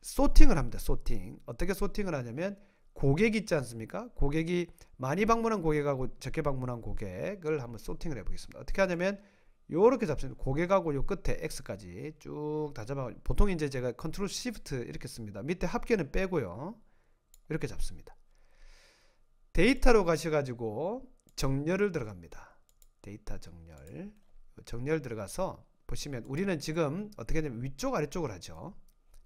소팅을 합니다. 소팅. 어떻게 소팅을 하냐면 고객 있지 않습니까? 고객이 많이 방문한 고객하고 적게 방문한 고객을 한번 소팅을 해보겠습니다. 어떻게 하냐면 요렇게 잡습니다. 고객하고 요 끝에 X까지 쭉 다 잡아. 보통 이제 제가 컨트롤 시프트 이렇게 씁니다. 밑에 합계는 빼고요. 이렇게 잡습니다. 데이터로 가셔가지고 정렬을 들어갑니다. 데이터 정렬. 정렬 들어가서 보시면 우리는 지금 어떻게 하냐면 위쪽 아래쪽을 하죠.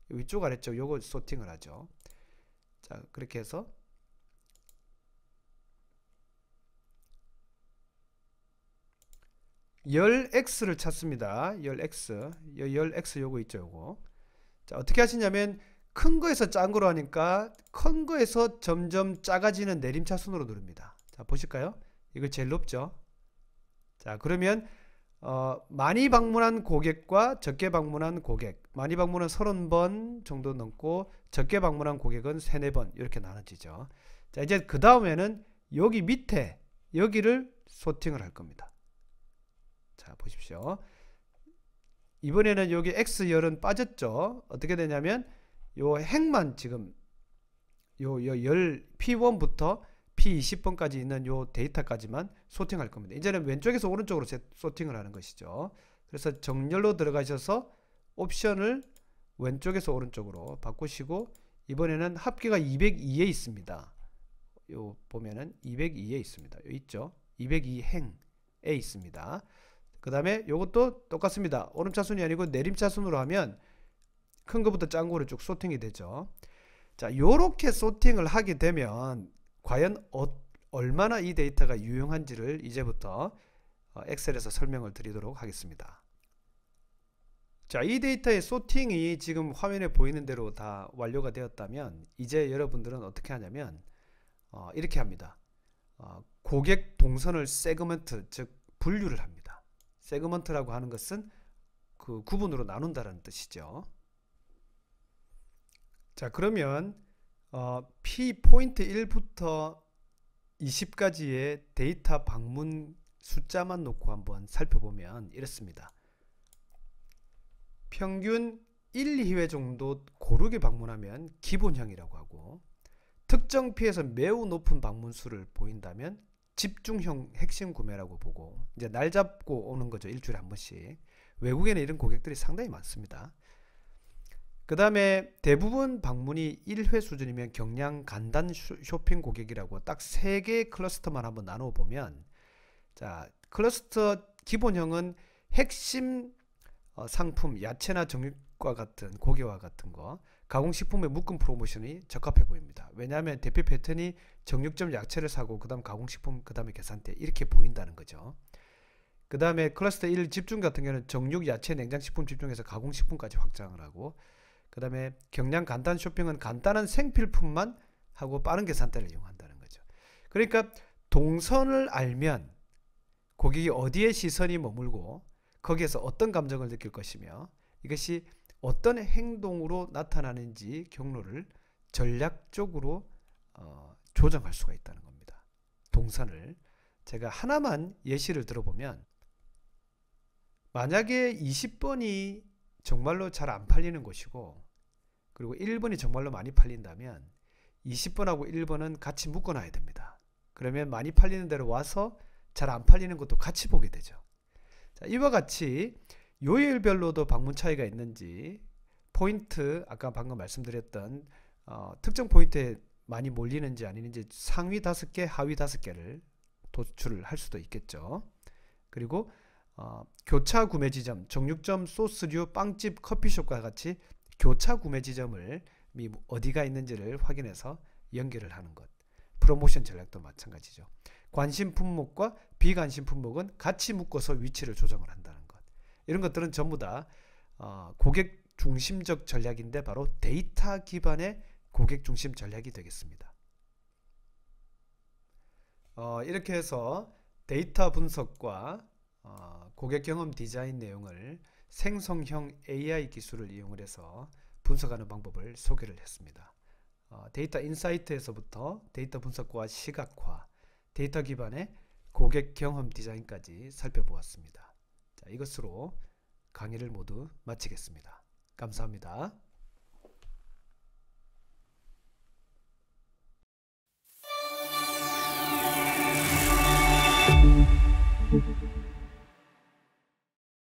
위쪽 아래쪽 요거 소팅을 하죠. 자, 그렇게 해서 열 X를 찾습니다. 열 X. 열 X 요거 있죠, 요거. 자, 어떻게 하시냐면 큰 거에서 작은 거로 하니까 큰 거에서 점점 작아지는 내림차순으로 누릅니다. 자, 보실까요? 이거 제일 높죠? 자, 그러면 많이 방문한 고객과 적게 방문한 고객, 많이 방문한 30번 정도 넘고 적게 방문한 고객은 3, 4번 이렇게 나눠지죠. 자, 이제 그 다음에는 여기 밑에 여기를 소팅을 할 겁니다. 자, 보십시오. 이번에는 여기 X열은 빠졌죠. 어떻게 되냐면 요 행만 지금 열 P1부터 P20번까지 있는 요 데이터까지만 소팅할 겁니다. 이제는 왼쪽에서 오른쪽으로 소팅을 하는 것이죠. 그래서 정렬로 들어가셔서 옵션을 왼쪽에서 오른쪽으로 바꾸시고 이번에는 합계가 202에 있습니다. 요 보면은 202에 있습니다. 요 있죠. 202 행에 있습니다. 그 다음에 요것도 똑같습니다. 오름차순이 아니고 내림차순으로 하면 큰 거부터 작은 거로 쭉 소팅이 되죠. 자, 요렇게 소팅을 하게 되면 과연 얼마나 이 데이터가 유용한지를 이제부터 엑셀에서 설명을 드리도록 하겠습니다. 자, 이 데이터의 소팅이 지금 화면에 보이는 대로 다 완료가 되었다면 이제 여러분들은 어떻게 하냐면 이렇게 합니다. 고객 동선을 세그먼트, 즉 분류를 합니다. 세그먼트라고 하는 것은 그 구분으로 나눈다는 뜻이죠. 자, 그러면 P 포인트 1부터 20까지의 데이터 방문 숫자만 놓고 한번 살펴보면 이렇습니다. 평균 1, 2회 정도 고르게 방문하면 기본형이라고 하고 특정 P에서 매우 높은 방문 수를 보인다면 집중형 핵심 구매라고 보고 이제 날 잡고 오는 거죠. 일주일에 한 번씩. 외국에는 이런 고객들이 상당히 많습니다. 그 다음에 대부분 방문이 1회 수준이면 경량 간단 쇼핑 고객이라고 딱 3개의 클러스터만 한번 나눠 보면 자, 클러스터 기본형은 핵심 상품, 야채나 정육과 같은 고기와 같은 거, 가공식품의 묶음 프로모션이 적합해 보입니다. 왜냐하면 대표 패턴이 정육점 야채를 사고 그 다음 가공식품, 그 다음에 계산대 이렇게 보인다는 거죠. 그 다음에 클러스터 1 집중 같은 경우는 정육, 야채, 냉장식품 집중해서 가공식품까지 확장을 하고 그 다음에 경량 간단 쇼핑은 간단한 생필품만 하고 빠른 계산대를 이용한다는 거죠. 그러니까 동선을 알면 고객이 어디에 시선이 머물고 거기에서 어떤 감정을 느낄 것이며 이것이 어떤 행동으로 나타나는지 경로를 전략적으로 조정할 수가 있다는 겁니다. 동선을 제가 하나만 예시를 들어보면 만약에 20번이 정말로 잘 안 팔리는 곳이고 그리고 1번이 정말로 많이 팔린다면 20번하고 1번은 같이 묶어놔야 됩니다. 그러면 많이 팔리는 데로 와서 잘 안 팔리는 것도 같이 보게 되죠. 자, 이와 같이 요일별로도 방문 차이가 있는지 포인트 아까 방금 말씀드렸던 특정 포인트에 많이 몰리는지 아니는지 상위 5개 하위 5개를 도출을 할 수도 있겠죠. 그리고 교차 구매 지점, 정육점, 소스류, 빵집, 커피숍과 같이 교차 구매 지점을 어디가 있는지를 확인해서 연결을 하는 것. 프로모션 전략도 마찬가지죠. 관심 품목과 비관심 품목은 같이 묶어서 위치를 조정을 한다는 것. 이런 것들은 전부 다 고객 중심적 전략인데 바로 데이터 기반의 고객 중심 전략이 되겠습니다. 이렇게 해서 데이터 분석과 고객 경험 디자인 내용을 생성형 AI 기술을 이용을 해서 분석하는 방법을 소개를 했습니다. 데이터 인사이트에서부터 데이터 분석과 시각화, 데이터 기반의 고객 경험 디자인까지 살펴보았습니다. 자, 이것으로 강의를 모두 마치겠습니다. 감사합니다.